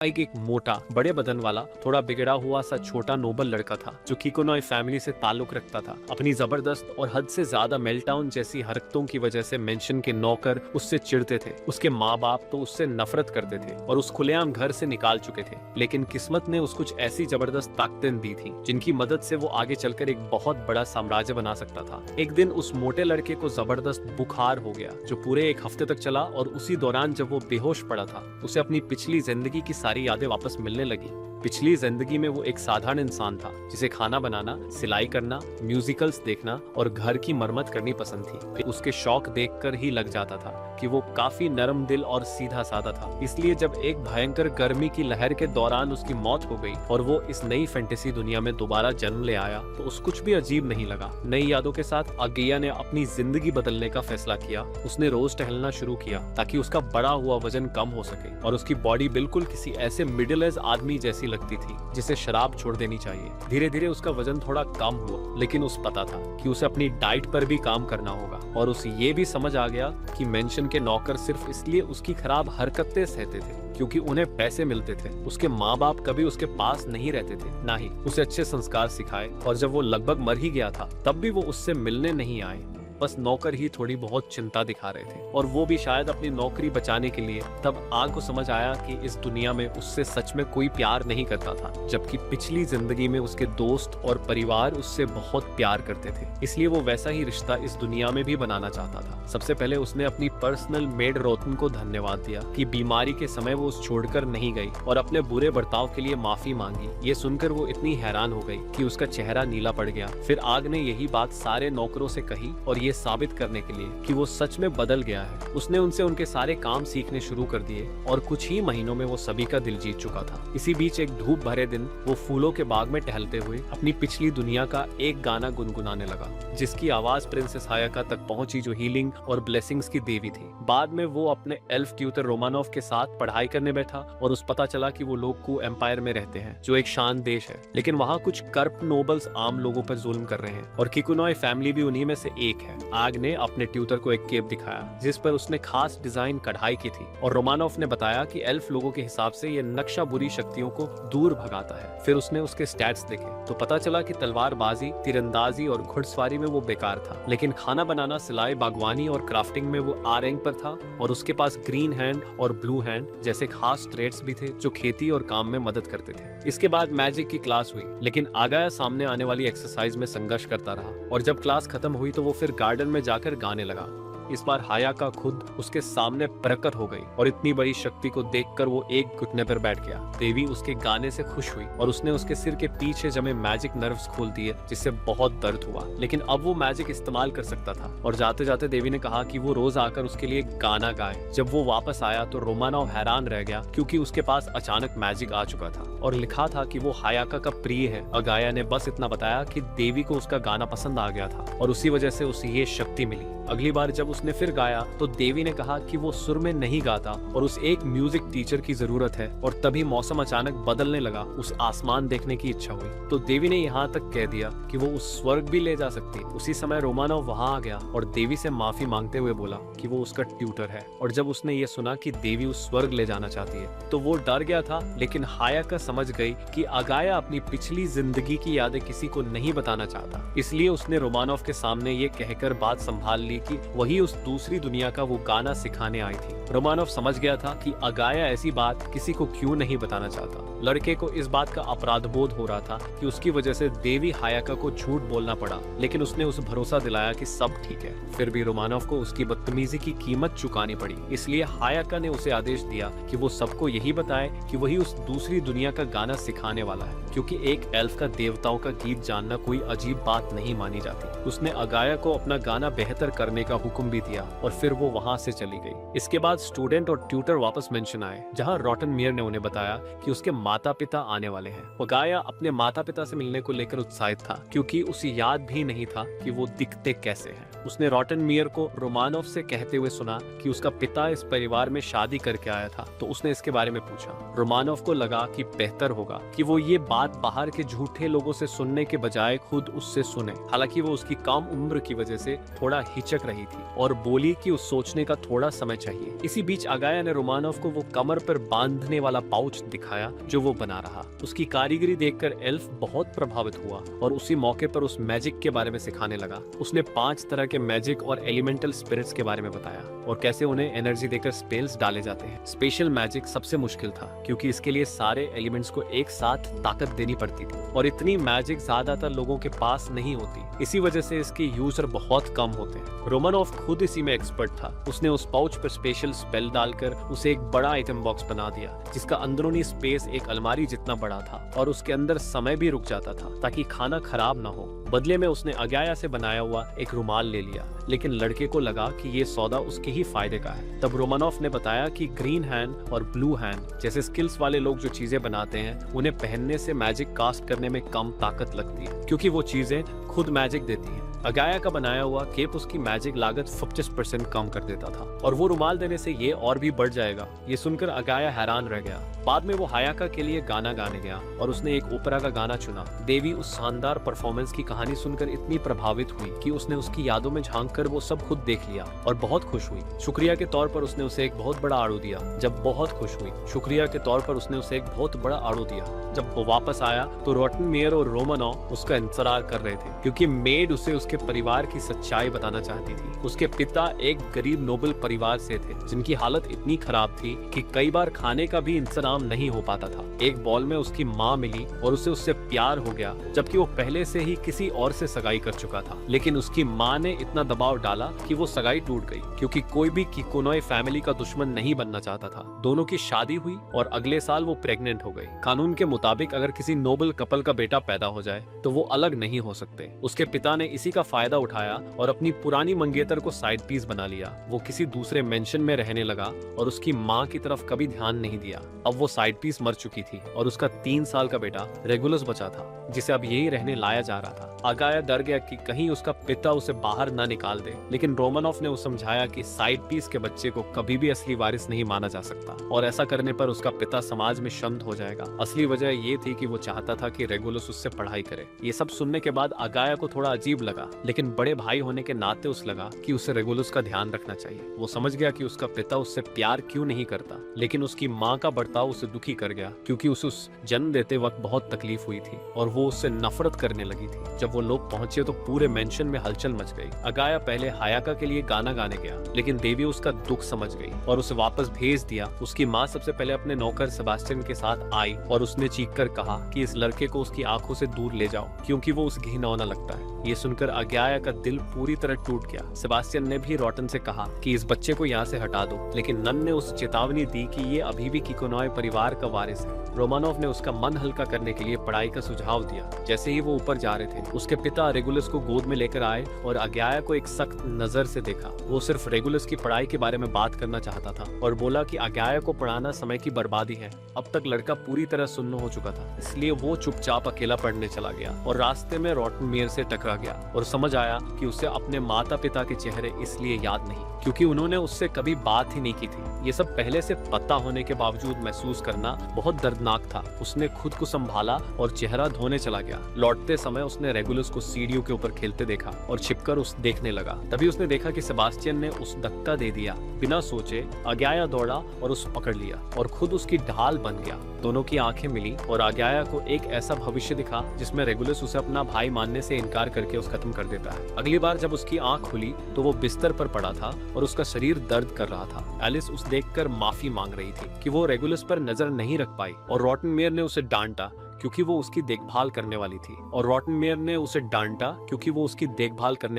एक मोटा बड़े बदन वाला थोड़ा बिगड़ा हुआ सा छोटा नोबल लड़का था जो किकुनोय फैमिली से ताल्लुक रखता था। अपनी जबरदस्त और हद से ज्यादा मेल्टाउन जैसी हरकतों की वजह से मेंशन के नौकर उससे चिढ़ते थे। उसके माँ बाप तो उससे नफरत करते थे और उस खुलेआम घर से निकाल चुके थे। लेकिन किस्मत ने उस कुछ ऐसी जबरदस्त ताकतें दी थी जिनकी मदद से वो आगे चलकर एक बहुत बड़ा साम्राज्य बना सकता था। एक दिन उस मोटे लड़के को जबरदस्त बुखार हो गया जो पूरे एक हफ्ते तक चला और उसी दौरान जब वो बेहोश पड़ा था उसे अपनी पिछली जिंदगी की सारी यादें वापस मिलने लगी। पिछली जिंदगी में वो एक साधारण इंसान था जिसे खाना बनाना, सिलाई करना, म्यूजिकल्स देखना और घर की मरम्मत करनी पसंद थी। उसके शौक देखकर ही लग जाता था कि वो काफी नरम दिल और सीधा साधा था। इसलिए जब एक भयंकर गर्मी की लहर के दौरान उसकी मौत हो गई और वो इस नई फैंटेसी दुनिया में दोबारा जन्म ले आया तो उस कुछ भी अजीब नहीं लगा। नई यादों के साथ अगेया ने अपनी जिंदगी बदलने का फैसला किया। उसने रोज टहलना शुरू किया ताकि उसका बढ़ा हुआ वजन कम हो सके और उसकी बॉडी बिल्कुल किसी ऐसे मिडिल एज आदमी जैसी लगती थी जिसे शराब छोड़ देनी चाहिए। धीरे धीरे उसका वजन थोड़ा कम हुआ लेकिन उसे पता था कि उसे अपनी डाइट पर भी काम करना होगा और उसे ये भी समझ आ गया कि मेंशन के नौकर सिर्फ इसलिए उसकी खराब हरकतें सहते थे क्योंकि उन्हें पैसे मिलते थे। उसके माँ बाप कभी उसके पास नहीं रहते थे, ना ही उसे अच्छे संस्कार सिखाए और जब वो लगभग मर ही गया था तब भी वो उससे मिलने नहीं आए। बस नौकर ही थोड़ी बहुत चिंता दिखा रहे थे और वो भी शायद अपनी नौकरी बचाने के लिए। तब आग को समझ आया कि इस दुनिया में उससे सच में कोई प्यार नहीं करता था, जबकि पिछली जिंदगी में उसके दोस्त और परिवार उससे बहुत प्यार करते थे। इसलिए वो वैसा ही रिश्ता इस दुनिया में भी बनाना चाहता था। सबसे पहले उसने अपनी पर्सनल मेड रोतन को धन्यवाद दिया कि बीमारी के समय वो उस छोड़कर नहीं गई और अपने बुरे बर्ताव के लिए माफी मांगी। ये सुनकर वो इतनी हैरान हो गई कि उसका चेहरा नीला पड़ गया। फिर आग ने यही बात सारे नौकरों से कही और ये साबित करने के लिए कि वो सच में बदल गया है। उसने उनसे उनके सारे काम सीखने शुरू कर दिए और कुछ ही महीनों में वो सभी का दिल जीत चुका था। इसी बीच एक धूप भरे दिन वो फूलों के बाग में टहलते हुए अपनी पिछली दुनिया का एक गाना गुनगुनाने लगा जिसकी आवाज प्रिंसेस हायाका तक पहुंची जो हीलिंग और ब्लेसिंग्स की देवी थी। बाद में वो अपने एल्फ ट्यूटर रोमानोव के साथ पढ़ाई करने बैठा और उस पता चला कि वो लोग कू एम्पायर में रहते हैं जो एक शांत देश है, लेकिन वहाँ कुछ करप्ट नोबल्स आम लोगों पर जुल्म कर रहे हैं और किकुनोय फैमिली भी उन्हीं में से एक है। आग ने अपने ट्यूटर को एक केप दिखाया जिस पर उसने खास डिजाइन कढ़ाई की थी और रोमानोव ने बताया कि एल्फ लोगों के हिसाब से ये नक्शा बुरी शक्तियों को दूर भगाता है। फिर उसने उसके स्टैट्स देखे तो पता चला कि तलवारबाजी, तीरंदाजी और घुड़सवारी में वो बेकार था, लेकिन खाना बनाना, सिलाई, बागवानी और क्राफ्टिंग में वो आ रैंक पर था और उसके पास ग्रीन हैंड और ब्लू हैंड जैसे खास ट्रेड्स भी थे जो खेती और काम में मदद करते थे। इसके बाद मैजिक की क्लास हुई, लेकिन आगाया सामने आने वाली एक्सरसाइज में संघर्ष करता रहा और जब क्लास खत्म हुई तो वो फिर गार्डन में जाकर गाने लगा। इस बार हायाका खुद उसके सामने प्रकट हो गई और इतनी बड़ी शक्ति को देखकर वो एक घुटने पर बैठ गया। देवी उसके गाने से खुश हुई और उसने उसके सिर के पीछे जमे मैजिक नर्व्स खोल दिए जिससे बहुत दर्द हुआ, लेकिन अब वो मैजिक इस्तेमाल कर सकता था और जाते जाते देवी ने कहा कि वो रोज आकर उसके लिए गाना गाए। जब वो वापस आया तो रोमानोव हैरान रह गया क्योंकि उसके पास अचानक मैजिक आ चुका था और लिखा था कि वो हायाका का प्रिय है। अगाया ने बस इतना बताया कि देवी को उसका गाना पसंद आ गया था और उसी वजह से उसे ये शक्ति मिली। अगली बार जब उसने फिर गाया तो देवी ने कहा कि वो सुर में नहीं गाता और उस एक म्यूजिक टीचर की जरूरत है और तभी मौसम अचानक बदलने लगा। उस आसमान देखने की इच्छा हुई तो देवी ने यहाँ तक कह दिया कि वो उस स्वर्ग भी ले जा सकती। उसी समय रोमानोव वहाँ आ गया और देवी से माफी मांगते हुए बोला कि वो उसका ट्यूटर है और जब उसने ये सुना कि देवी उस स्वर्ग ले जाना चाहती है तो वो डर गया था, लेकिन हायाका समझ गई कि अगाया अपनी पिछली जिंदगी की यादें किसी को नहीं बताना चाहता। इसलिए उसने रोमानोव के सामने ये कहकर बात संभाल ली कि वही उस दूसरी दुनिया का वो गाना सिखाने आई थी। रोमानोव समझ गया था कि अगाया ऐसी बात किसी को क्यों नहीं बताना चाहता। लड़के को इस बात का अपराध बोध हो रहा था कि उसकी वजह से देवी हायाका को झूठ बोलना पड़ा, लेकिन उसने उसे भरोसा दिलाया कि सब ठीक है। फिर भी रोमानोव को उसकी बदतमीजी की कीमत चुकानी पड़ी, इसलिए हायाका ने उसे आदेश दिया कि वो सबको यही बताए कि वही उस दूसरी दुनिया का गाना सिखाने वाला है, क्योंकि एक एल्फ का देवताओं का गीत जानना कोई अजीब बात नहीं मानी जाती। उसने अगाया को अपना गाना बेहतर करने का हुक्म भी दिया और फिर वो वहाँ से चली गई। इसके बाद स्टूडेंट और ट्यूटर वापस मेंशन आए जहाँ रॉटनमियर ने उन्हें बताया कि उसके माता पिता आने वाले हैं। अगाया अपने माता पिता से मिलने को लेकर उत्साहित था क्योंकि उसे याद भी नहीं था कि वो दिखते कैसे हैं। उसने रॉटनमियर को रोमानोव से कहते हुए सुना कि उसका पिता इस परिवार में शादी करके आया था, तो उसने इसके बारे में पूछा। रोमानोव को लगा कि बेहतर होगा कि वो ये बात बाहर के झूठे लोगों से सुनने के बजाय खुद उससे सुने। हालांकि वो उसकी कम उम्र की वजह से थोड़ा हिचक रही थी और बोली कि उस सोचने का थोड़ा समय चाहिए। इसी बीच अगाया ने रोमानोव को वो कमर पर बांधने वाला पाउच दिखाया जो वो बना रहा। उसकी कारीगरी देखकर एल्फ बहुत प्रभावित हुआ और उसी मौके पर उस मैजिक के बारे में सिखाने लगा। उसने 5 तरह के मैजिक और एलिमेंटल स्पिरिट्स के बारे में बताया और कैसे उन्हें एनर्जी देकर स्पेल्स डाले जाते हैं। स्पेशल मैजिक सबसे मुश्किल था क्योंकि इसके लिए सारे एलिमेंट्स को एक साथ ताकत देनी पड़ती थी और इतनी मैजिक ज्यादातर लोगों के पास नहीं होती। इसी वजह से इसके यूजर बहुत कम होते हैं। रोमानोव खुद इसी में एक्सपर्ट था। उसने उस पाउच पर स्पेशल स्पेल डालकर उसे एक बड़ा आइटम बॉक्स बना दिया जिसका अंदरूनी स्पेस एक अलमारी जितना बड़ा था और उसके अंदर समय भी रुक जाता था ताकि खाना खराब ना हो। बदले में उसने अगाया से बनाया हुआ एक रुमाल ले लिया, लेकिन लड़के को लगा कि ये सौदा उसके ही फायदे का है। तब रोमानोव ने बताया कि ग्रीन हैंड और ब्लू हैंड जैसे स्किल्स वाले लोग जो चीजें बनाते हैं उन्हें पहनने से मैजिक कास्ट करने में कम ताकत लगती है क्योंकि वो चीजें खुद मैजिक देती हैं। अगाया का बनाया हुआ केप उसकी मैजिक लागत 25% कम कर देता था और वो रुमाल देने से ये और भी बढ़ जाएगा। ये सुनकर अगाया हैरान रह गया। बाद में वो हायाका के लिए गाना गाने गया और उसने एक ओपेरा का गाना चुना। देवी उस शानदार परफॉर्मेंस की कहानी सुनकर इतनी प्रभावित हुई कि उसने उसकी यादों में झांककर वो सब खुद देख लिया और बहुत खुश हुई। शुक्रिया के तौर पर उसने उसे एक बहुत बड़ा आड़ू दिया। जब बहुत खुश हुई शुक्रिया के तौर पर उसने उसे एक बहुत बड़ा आड़ू दिया। जब वो वापस आया तो रॉटनमेयर और रोमानोव उसका इंतजार कर रहे थे क्योंकि मेड उसे उसके परिवार की सच्चाई बताना चाहती थी। उसके पिता एक गरीब नोबल परिवार से थे जिनकी हालत इतनी खराब थी कि कई बार खाने का भी इंतजाम नहीं हो पाता था। एक बॉल में उसकी माँ मिली और उसे उससे प्यार हो गया जबकि वो पहले से ही किसी और से सगाई कर चुका था। लेकिन उसकी माँ ने इतना दबाव डाला कि वो सगाई टूट गई क्योंकि कोई भी किकुनोए फैमिली का दुश्मन नहीं बनना चाहता था। दोनों की शादी हुई और अगले साल वो प्रेग्नेंट हो गई। कानून के मुताबिक अगर किसी नोबल कपल का बेटा पैदा हो जाए तो वो अलग नहीं हो सकते। उसके पिता ने इसी का फायदा उठाया और अपनी पुरानी मंगेतर को साइड पीस बना लिया। वो किसी दूसरे मेंशन में रहने लगा और उसकी माँ की तरफ कभी ध्यान नहीं दिया। अब वो साइड पीस मर चुकी थी और उसका 3 साल का बेटा रेगुलस बचा था जिसे अब यही रहने लाया जा रहा था। अगाया डर गया कि कहीं उसका पिता उसे बाहर ना निकाल दे, लेकिन रोमानोव ने उसे समझाया कि साइड पीस के बच्चे को कभी भी असली वारिस नहीं माना जा सकता और ऐसा करने पर उसका पिता समाज में शर्मिंदा हो जाएगा। असली वजह ये थी कि वो चाहता था कि रेगुलस उससे पढ़ाई करे। ये सब सुनने के बाद अगाया को थोड़ा अजीब लगा, लेकिन बड़े भाई होने के नाते उसे लगा कि उसे रेगुलस का ध्यान रखना चाहिए। वो समझ गया कि उसका पिता उससे प्यार क्यों नहीं करता, लेकिन उसकी माँ का बर्ताव उसे दुखी कर गया क्योंकि उसे जन्म देते वक्त बहुत तकलीफ हुई थी और वो उससे नफरत करने लगी थी। जब वो लोग पहुंचे तो पूरे मेंशन में हलचल मच गई। अगाया पहले हायाका के लिए गाना गाने गया, लेकिन देवी उसका दुख समझ गई और उसे वापस भेज दिया। उसकी माँ सबसे पहले अपने नौकर सेबास्टियन के साथ आई और उसने चीखकर कहा कि इस लड़के को उसकी आंखों से दूर ले जाओ क्योंकि वो उस घिनौना लगता है। ये सुनकर अगाया का दिल पूरी तरह टूट गया। सेबास्टियन ने भी रॉटन से कहा कि इस बच्चे को यहाँ से हटा दो, लेकिन नन ने उसे चेतावनी दी कि ये अभी भी किकुनोए परिवार का वारिस है। रोमानोव ने उसका मन हल्का करने के लिए पढ़ाई का सुझाव दिया। जैसे ही वो ऊपर जा रहे थे उसके पिता रेगुलस को गोद में लेकर आए और अगाया को एक सख्त नजर से देखा। वो सिर्फ रेगुलस की पढ़ाई के बारे में बात करना चाहता था और बोला कि अगाया को पढ़ाना समय की बर्बादी है। अब तक लड़का पूरी तरह सुन्न हो चुका था, इसलिए वो चुपचाप अकेला पढ़ने चला गया और रास्ते में रॉटनमेयर से टकरा गया और समझ आया कि उसे अपने माता पिता के चेहरे इसलिए याद नहीं क्योंकि उन्होंने उससे कभी बात ही नहीं की थी। ये सब पहले से पता होने के बावजूद महसूस करना बहुत दर्दनाक था। उसने खुद को संभाला और चेहरा धोने चला गया। लौटते समय उसने रेगुलस को सीढ़ियों के ऊपर खेलते देखा और छिपकर उस देखने लगा। तभी उसने देखा कि सेबास्टियन ने उस धक्का दे दिया। बिना सोचे अगाया दौड़ा और उसे पकड़ लिया और खुद उसकी ढाल बन गया। दोनों की आंखें मिली और अगाया को एक ऐसा भविष्य दिखा जिसमें रेगुलस उसे अपना भाई मानने से इनकार करके उसे खत्म कर देता है। अगली बार जब उसकी आंख खुली तो वो बिस्तर पर पड़ा था और उसका शरीर दर्द कर रहा था। एलिस उसे देखकर माफी मांग रही थी कि वो रेगुलस पर नजर नहीं रख पाई और रॉटनमेयर ने उसे डांटा क्योंकि वो उसकी देखभाल करने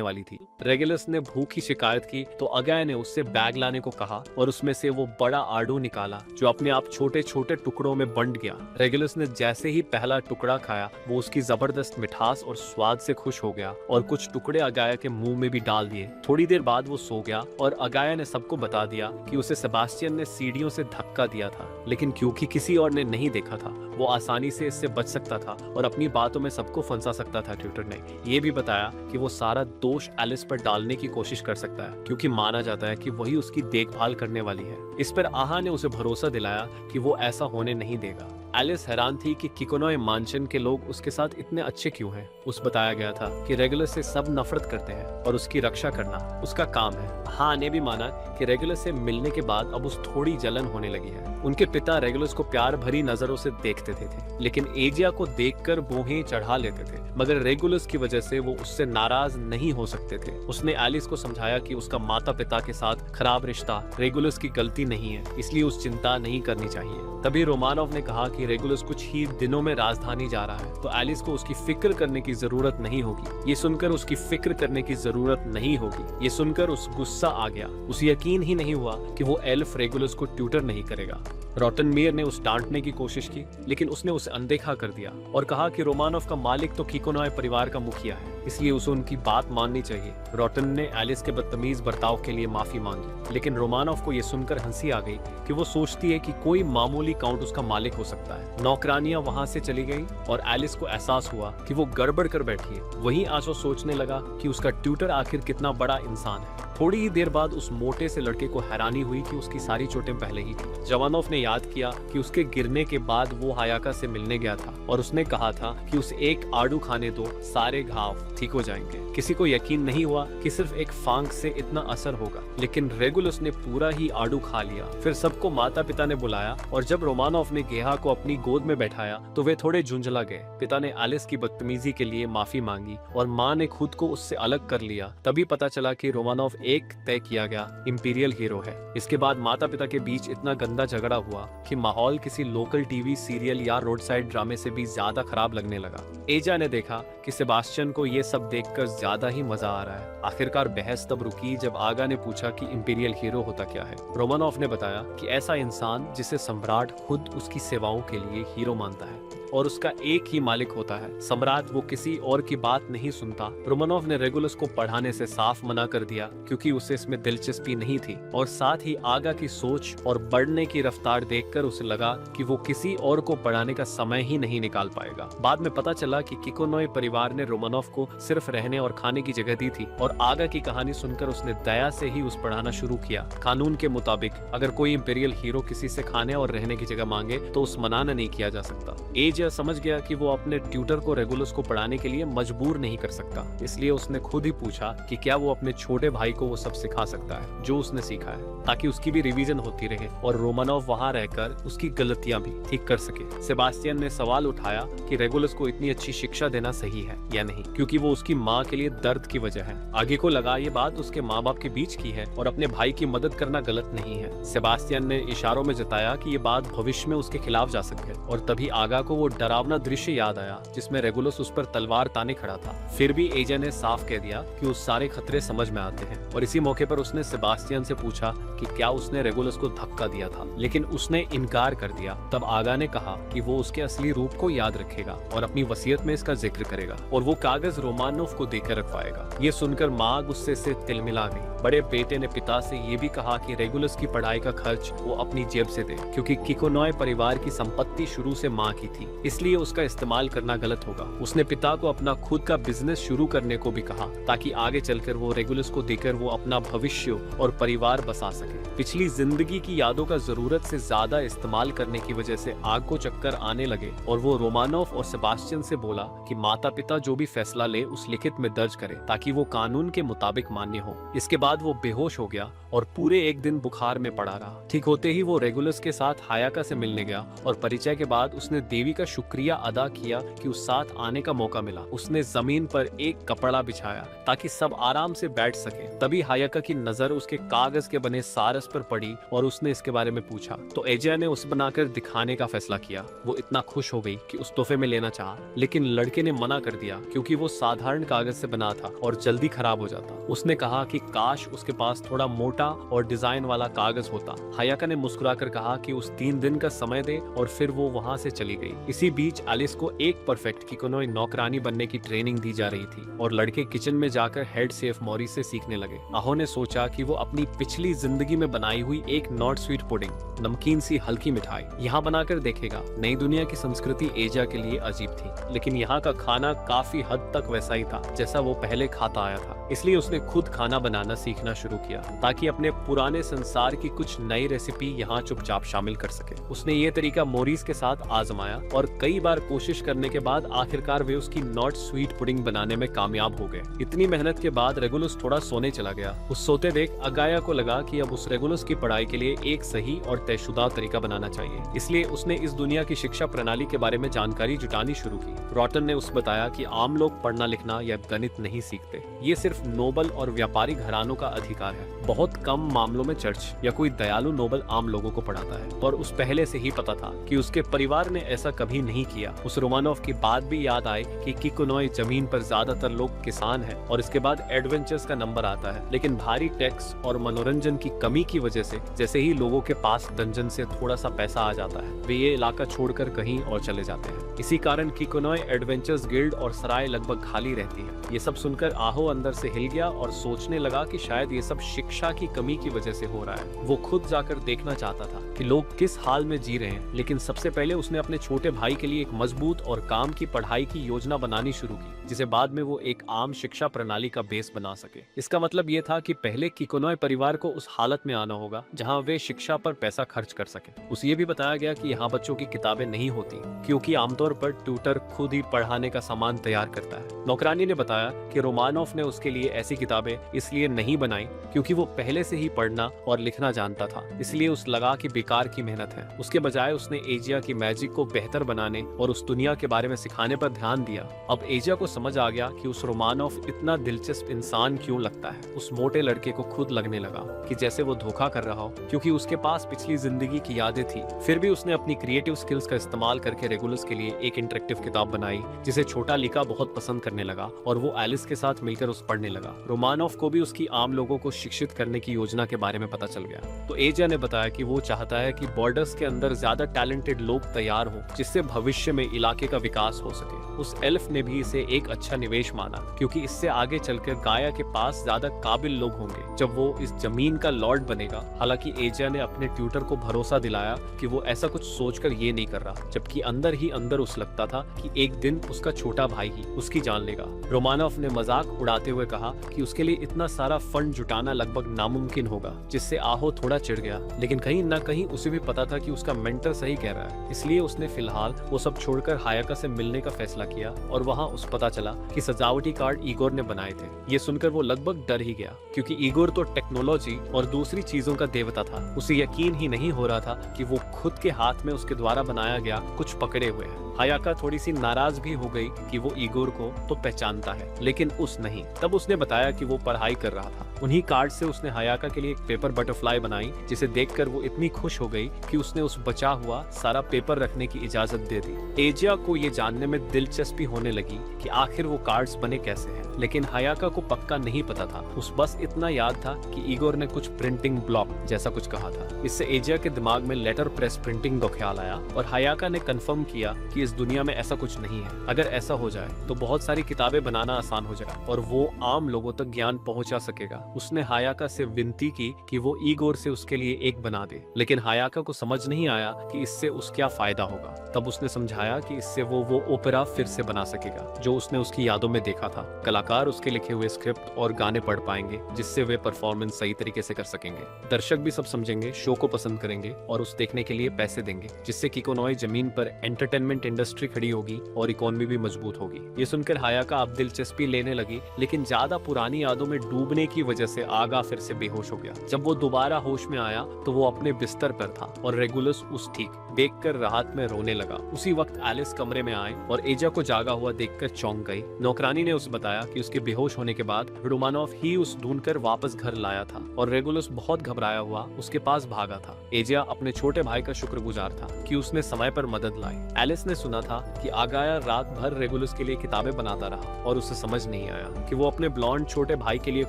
वाली थी रेगुलस ने भूख की शिकायत की तो अगाया ने उससे बैग लाने को कहा और उसमें से वो बड़ा आड़ू निकाला जो अपने आप छोटे छोटे टुकड़ों में बंट गया। रेगुलस ने जैसे ही पहला टुकड़ा खाया वो उसकी जबरदस्त मिठास और स्वाद से खुश हो गया और कुछ टुकड़े अगाया के मुंह में भी डाल दिए। थोड़ी देर बाद वो सो गया और अगाया ने सबको बता दिया कि उसे सेबास्टियन ने सीढ़ियों से धक्का दिया था, लेकिन क्योंकि किसी और ने नहीं देखा था वो आसानी से इससे बच सकता था और अपनी बातों में सबको फंसा सकता था। ट्यूटर ने ये भी बताया कि वो सारा दोष एलिस पर डालने की कोशिश कर सकता है क्योंकि माना जाता है कि वही उसकी देखभाल करने वाली है। इस पर आहा ने उसे भरोसा दिलाया कि वो ऐसा होने नहीं देगा। एलिस हैरान थी कि किकोनोय मानशन के लोग उसके साथ इतने अच्छे क्यों हैं। उस बताया गया था कि रेगुलस से सब नफरत करते हैं और उसकी रक्षा करना उसका काम है। हाँ ने भी माना कि रेगुलस से मिलने के बाद अब उस थोड़ी जलन होने लगी है। उनके पिता रेगुलस को प्यार भरी नजरों से देखते थे, लेकिन एजिया को देखकर बोहें चढ़ा लेते थे, मगर रेगुलस की वजह से वो उससे नाराज नहीं हो सकते थे। उसने एलिस को समझाया कि उसका माता पिता के साथ खराब रिश्ता रेगुलस की गलती नहीं है, इसलिए उस चिंता नहीं करनी चाहिए। तभी रोमानोव ने कहा कि रेगुलस कुछ ही दिनों में राजधानी जा रहा है, तो एलिस को उसकी फिक्र करने की जरूरत नहीं होगी। ये सुनकर उसकी फिक्र करने की जरूरत नहीं होगी, ये सुनकर उस गुस्सा आ गया। उसे यकीन ही नहीं हुआ कि वो एल्फ रेगुलस को ट्यूटर नहीं करेगा। रॉटनमेयर ने उस डांटने की कोशिश की, लेकिन उसने उसे अनदेखा कर दिया और कहा कि रोमानोव का मालिक तो किकोनोय परिवार का मुखिया है, इसलिए उसे उनकी बात माननी चाहिए। रॉटन ने एलिस के बदतमीज बर्ताव के लिए माफी मांगी, लेकिन रोमानोव को यह सुनकर हंसी आ गई कि वो सोचती है कि कोई मामूली काउंट उसका मालिक हो सकता है। नौकरानियां वहां से चली गई और एलिस को एहसास हुआ कि वो गड़बड़ कर बैठी है। वहीं आशो सोचने लगा कि उसका ट्यूटर आखिर कितना बड़ा इंसान है। थोड़ी ही देर बाद उस मोटे से लड़के को हैरानी हुई कि उसकी सारी चोटें पहले ही थी। जवानोव ने याद किया कि उसके गिरने के बाद वो हायाका से मिलने गया था और उसने कहा था कि उसे एक आड़ू खाने दो, सारे घाव ठीक हो जाएंगे। किसी को यकीन नहीं हुआ कि सिर्फ एक फांक से इतना असर होगा, लेकिन रेगुलस ने पूरा ही आड़ू खा लिया। फिर सबको माता पिता ने बुलाया और जब रोमानोव ने गेहा को अपनी गोद में बैठाया तो वे थोड़े झुंझला गए। पिता ने एलिस की बदतमीजी के लिए माफी मांगी और माँ ने खुद को उससे अलग कर लिया। तभी पता चला कि रोमानोव एक तय किया गया इंपीरियल हीरो है। इसके बाद माता पिता के बीच इतना गंदा झगड़ा हुआ कि माहौल किसी लोकल टीवी सीरियल या रोड साइड ड्रामे से भी ज्यादा खराब लगने लगा। एजा ने देखा कि सेबास्टियन को ये सब देखकर ज्यादा ही मजा आ रहा है। आखिरकार बहस तब रुकी जब आगा ने पूछा कि इंपीरियल हीरो होता क्या है। रोमानोव ने बताया कि ऐसा इंसान जिसे सम्राट खुद उसकी सेवाओं के लिए हीरो मानता है और उसका एक ही मालिक होता है। सम्राट वो किसी और की बात नहीं सुनता। रोमानोव ने रेगुलस को पढ़ाने से साफ मना कर दिया क्योंकि उसे इसमें दिलचस्पी नहीं थी और साथ ही आगा की सोच और बढ़ने की रफ्तार देखकर उसे लगा कि वो किसी और को पढ़ाने का समय ही नहीं निकाल पाएगा। बाद में पता चला कि किकोनोय परिवार ने रोमानोव को सिर्फ रहने और खाने की जगह दी थी और आगा की कहानी सुनकर उसने दया से ही उस पढ़ाना शुरू किया। कानून के मुताबिक अगर कोई इंपीरियल हीरो किसी से खाने और रहने की जगह मांगे तो उस मना नहीं किया जा सकता। एज समझ गया कि वो अपने ट्यूटर को रेगुलस को पढ़ाने के लिए मजबूर नहीं कर सकता, इसलिए उसने खुद ही पूछा कि क्या वो अपने छोटे भाई को वो सब सिखा सकता है जो उसने सीखा है, ताकि उसकी भी रिवीजन होती रहे और रोमानोव वहां रहकर उसकी गलतियां भी ठीक कर सके। सेबास्टियन ने सवाल उठाया कि रेगुलस को इतनी अच्छी शिक्षा देना सही है या नहीं, क्योंकि वो उसकी माँ के लिए दर्द की वजह है। आगे को लगा ये बात उसके माँ बाप के बीच की है और अपने भाई की मदद करना गलत नहीं है। सेबास्टियन ने इशारों में जताया कि ये बात भविष्य में उसके खिलाफ जा सकती है और तभी आगा को वो डरावना दृश्य याद आया जिसमें रेगुलस उस पर तलवार ताने खड़ा था। फिर भी एजा ने साफ कह दिया कि उस सारे खतरे समझ में आते हैं और इसी मौके पर उसने सेबास्टियन से पूछा कि क्या उसने रेगुलस को धक्का दिया था, लेकिन उसने इनकार कर दिया। तब आगा ने कहा कि वो उसके असली रूप को याद रखेगा और अपनी वसीयत में इसका जिक्र करेगा और वो कागज रोमानोव को देकर रखवाएगा। ये सुनकर माँ गुस्से से तिलमिला गई। बड़े बेटे ने पिता से ये भी कहा कि रेगुलस की पढ़ाई का खर्च वो अपनी जेब से दे, क्योंकि किकोनोय परिवार की संपत्ति शुरू से माँ की थी, इसलिए उसका इस्तेमाल करना गलत होगा। उसने पिता को अपना खुद का बिजनेस शुरू करने को भी कहा ताकि आगे चलकर वो रेगुलस को देकर वो अपना भविष्य और परिवार बसा सके। पिछली जिंदगी की यादों का जरूरत से ज्यादा इस्तेमाल करने की वजह से आग को चक्कर आने लगे और वो रोमानोव और सेबास्टियन से बोला कि माता पिता जो भी फैसला ले उस लिखित में दर्ज करे ताकि वो कानून के मुताबिक मान्य हो। इसके बाद वो बेहोश हो गया और पूरे एक दिन बुखार में पड़ा रहा। ठीक होते ही वो रेगुलस के साथ हायाका से मिलने गया और परिचय के बाद उसने देवी का शुक्रिया अदा किया कि उस साथ आने का मौका मिला। उसने जमीन पर एक कपड़ा बिछाया ताकि सब आराम से बैठ सके। तभी हायाका की नजर उसके कागज के बने सारस पर पड़ी और उसने इसके बारे में पूछा तो एजा ने उसे बनाकर दिखाने का फैसला किया। वो इतना खुश हो गई कि उस तोहफे में लेना चाहा, लेकिन लड़के ने मना कर दिया क्योंकि वो साधारण कागज से बना था और जल्दी खराब हो जाता। उसने कहा कि काश उसके पास थोड़ा मोटा और डिजाइन वाला कागज होता। हायाका ने मुस्कुराकर कहा कि उस 3 दिन का समय दे और फिर वो वहाँ से चली गई। इसी बीच एलिस को एक परफेक्ट किकोनोई नौकरानी बनने की ट्रेनिंग दी जा रही थी और लड़के किचन में जाकर हेड शेफ मॉरिस से सीखने लगे। आहो ने सोचा कि वो अपनी पिछली जिंदगी में बनाई हुई एक नॉट स्वीट पुडिंग, नमकीन सी हल्की मिठाई यहाँ बनाकर देखेगा। नई दुनिया की संस्कृति एजा के लिए अजीब थी, लेकिन यहाँ का खाना काफी हद तक वैसा ही था जैसा वो पहले खाता आया था। इसलिए उसने खुद खाना बनाना सीखना शुरू किया ताकि अपने पुराने संसार की कुछ नई रेसिपी यहाँ चुपचाप शामिल कर सके। उसने ये तरीका मोरिस के साथ आजमाया और कई बार कोशिश करने के बाद आखिरकार वे उसकी नॉट स्वीट पुडिंग बनाने में कामयाब हो गए। इतनी मेहनत के बाद रेगुलस थोड़ा सोने चला गया। उस सोते देख अगाया को लगा कि अब उस रेगुलस की पढ़ाई के लिए एक सही और तयशुदा तरीका बनाना चाहिए। इसलिए उसने इस दुनिया की शिक्षा प्रणाली के बारे में जानकारी जुटानी शुरू की। रॉटन ने उसे बताया कि आम लोग पढ़ना लिखना या गणित नहीं सीखते, ये सिर्फ नोबल और व्यापारी घरानों का अधिकार है। बहुत कम मामलों में चर्च या कोई दयालु नोबल आम लोगों को पढ़ाता है। और उस पहले से ही पता था कि उसके परिवार ने ऐसा कभी नहीं किया। उस रोमानोव की बात भी याद आई कि किकोनोई जमीन पर ज्यादातर लोग किसान हैं और इसके बाद एडवेंचर्स का नंबर आता है, लेकिन भारी टैक्स और मनोरंजन की कमी की वजह से जैसे ही लोगों के पास डंजन से थोड़ा सा पैसा आ जाता है वे ये इलाका छोड़कर कहीं और चले जाते हैं। इसी कारण किकोनोई एडवेंचर्स गिल्ड और सराय लगभग खाली रहती है। ये सब सुनकर आहो अंदर से हिल गया और सोचने लगा कि शायद ये सब शिक्षा की कमी की वजह से हो रहा है। वो खुद जाकर देखना चाहता था कि लोग किस हाल में जी रहे हैं, लेकिन सबसे पहले उसने अपने छोटे भाई के लिए एक मजबूत और काम की पढ़ाई की योजना बनानी शुरू की, जिसे बाद में वो एक आम शिक्षा प्रणाली का बेस बना सके। इसका मतलब ये था कि पहले किकोनोई परिवार को उस हालत में आना होगा जहाँ वे शिक्षा पर पैसा खर्च कर सके। उसे ये भी बताया गया कि यहाँ बच्चों की किताबें नहीं होती क्योंकि आमतौर पर ट्यूटर खुद ही पढ़ाने का सामान तैयार करता है। नौकरानी ने बताया कि रोमानोव ने उसके लिए ऐसी किताबें इसलिए नहीं बनाई क्योंकि वो पहले से ही पढ़ना और लिखना जानता था, इसलिए उसे लगा कि बेकार की मेहनत है। उसके बजाय उसने एजिया की मैजिक को बेहतर बनाने और उस दुनिया के बारे में सिखाने पर ध्यान दिया। अब एजिया को समझ आ गया कि उस रोमानोव इतना दिलचस्प इंसान क्यों लगता है। उस मोटे लड़के को खुद लगने लगा कि जैसे वो धोखा कर रहा हो क्योंकि उसके पास पिछली जिंदगी की यादें थी। फिर भी उसने अपनी क्रिएटिव स्किल्स का इस्तेमाल करके रेगुलस के लिए एक इंटरेक्टिव किताब बनाई जिसे छोटा लिका बहुत पसंद करने लगा और वो एलिस के साथ मिलकर उस पढ़ने लगा। रोमानोव को भी उसकी आम लोगों को शिक्षित करने की योजना के बारे में पता चल गया। तो एजिया ने बताया कि वो चाहता है कि बॉर्डर्स के अंदर ज्यादा टैलेंटेड लोग तैयार हो जिससे भविष्य में इलाके का विकास हो सके। उस एल्फ ने भी इसे एक अच्छा निवेश माना क्योंकि इससे आगे चलकर गाया के पास ज्यादा काबिल लोग होंगे जब वो इस जमीन का लॉर्ड बनेगा। हालांकि एजिया ने अपने ट्यूटर को भरोसा दिलाया कि वो ऐसा कुछ सोचकर ये नहीं कर रहा, जबकि अंदर ही अंदर उसे लगता था कि एक दिन उसका छोटा भाई ही उसकी जान लेगा। रोमानोव ने मजाक उड़ाते हुए कहा कि उसके लिए इतना सारा फंड जुटाना लगभग नामुमकिन होगा, जिससे आहो थोड़ा चिढ़ गया। लेकिन कहीं न कहीं उसे भी पता था कि उसका मेंटर सही कह रहा है, इसलिए उसने फिलहाल वो सब छोड़कर हायाका से मिलने का फैसला किया और वहाँ उसे पता चला कि सजावटी कार्ड ईगोर ने बनाए थे। ये सुनकर वो लगभग डर ही गया क्योंकि ईगोर तो टेक्नोलॉजी और दूसरी चीजों का देवता था। उसे यकीन ही नहीं हो रहा था कि वो खुद के हाथ में उसके द्वारा बनाया गया कुछ पकड़े हुए है। हायाका थोड़ी सी नाराज भी हो गई कि वो ईगोर को तो पहचानता है लेकिन उस नहीं। तब उसने बताया कि वो पढ़ाई कर रहा था। उन्हीं कार्ड से उसने हायाका के लिए एक पेपर बटरफ्लाई बनाई जिसे देखकर वो इतनी खुश हो गई कि उसने उस बचा हुआ सारा पेपर रखने की इजाजत दे दी। एजिया को ये जानने में दिलचस्पी होने लगी कि आखिर वो कार्ड्स बने कैसे हैं, लेकिन हायाका को पक्का नहीं पता था। उस बस इतना याद था कि ईगोर ने कुछ प्रिंटिंग ब्लॉक जैसा कुछ कहा था। इससे एजिया के दिमाग में लेटर प्रेस प्रिंटिंग का ख्याल आया और हायाका ने कंफर्म किया कि इस दुनिया में ऐसा कुछ नहीं है। अगर ऐसा हो जाए तो बहुत सारी किताबें बनाना आसान हो जाएगा और वो आम लोगों तक ज्ञान पहुंचा सकेगा। उसने हायाका से विनती की कि वो ईगोर से उसके लिए एक बना दे, लेकिन हायाका को समझ नहीं आया कि इससे उस क्या फायदा होगा। तब उसने समझाया कि इससे वो ओपेरा फिर से बना सकेगा जो उसने उसकी यादों में देखा था। कलाकार उसके लिखे हुए स्क्रिप्ट और गाने पढ़ पाएंगे जिससे वे परफॉर्मेंस सही तरीके से कर सकेंगे। दर्शक भी सब समझेंगे, शो को पसंद करेंगे और उस देखने के लिए पैसे देंगे, जिससे किकोनोई जमीन पर एंटरटेनमेंट इंडस्ट्री खड़ी होगी और इकोनॉमी भी मजबूत होगी। ये सुनकर हायाका अब दिलचस्पी लेने लगी, लेकिन ज्यादा पुरानी यादों में डूबने की वजह से आगा फिर से बेहोश हो गया। जब वो दोबारा होश में आया तो वो अपने बिस्तर पर था और रेगुलस उस ठीक देखकर राहत में रोने लगा। उसी वक्त एलिस कमरे में आए और एजा को जागा हुआ देखकर चौंक गई। नौकरानी ने उसे बताया कि उसके बेहोश होने के बाद रोमानोव ही उस ढूंढकर वापस घर लाया था और रेगुलस बहुत घबराया हुआ उसके पास भागा था। एजिया अपने छोटे भाई का शुक्रगुजार था कि उसने समय पर मदद लाई। एलिस ने सुना था कि आगाया रात भर रेगुलस के लिए किताबें बनाता रहा और उसे समझ नहीं आया कि वो अपने ब्लॉन्ड छोटे भाई के लिए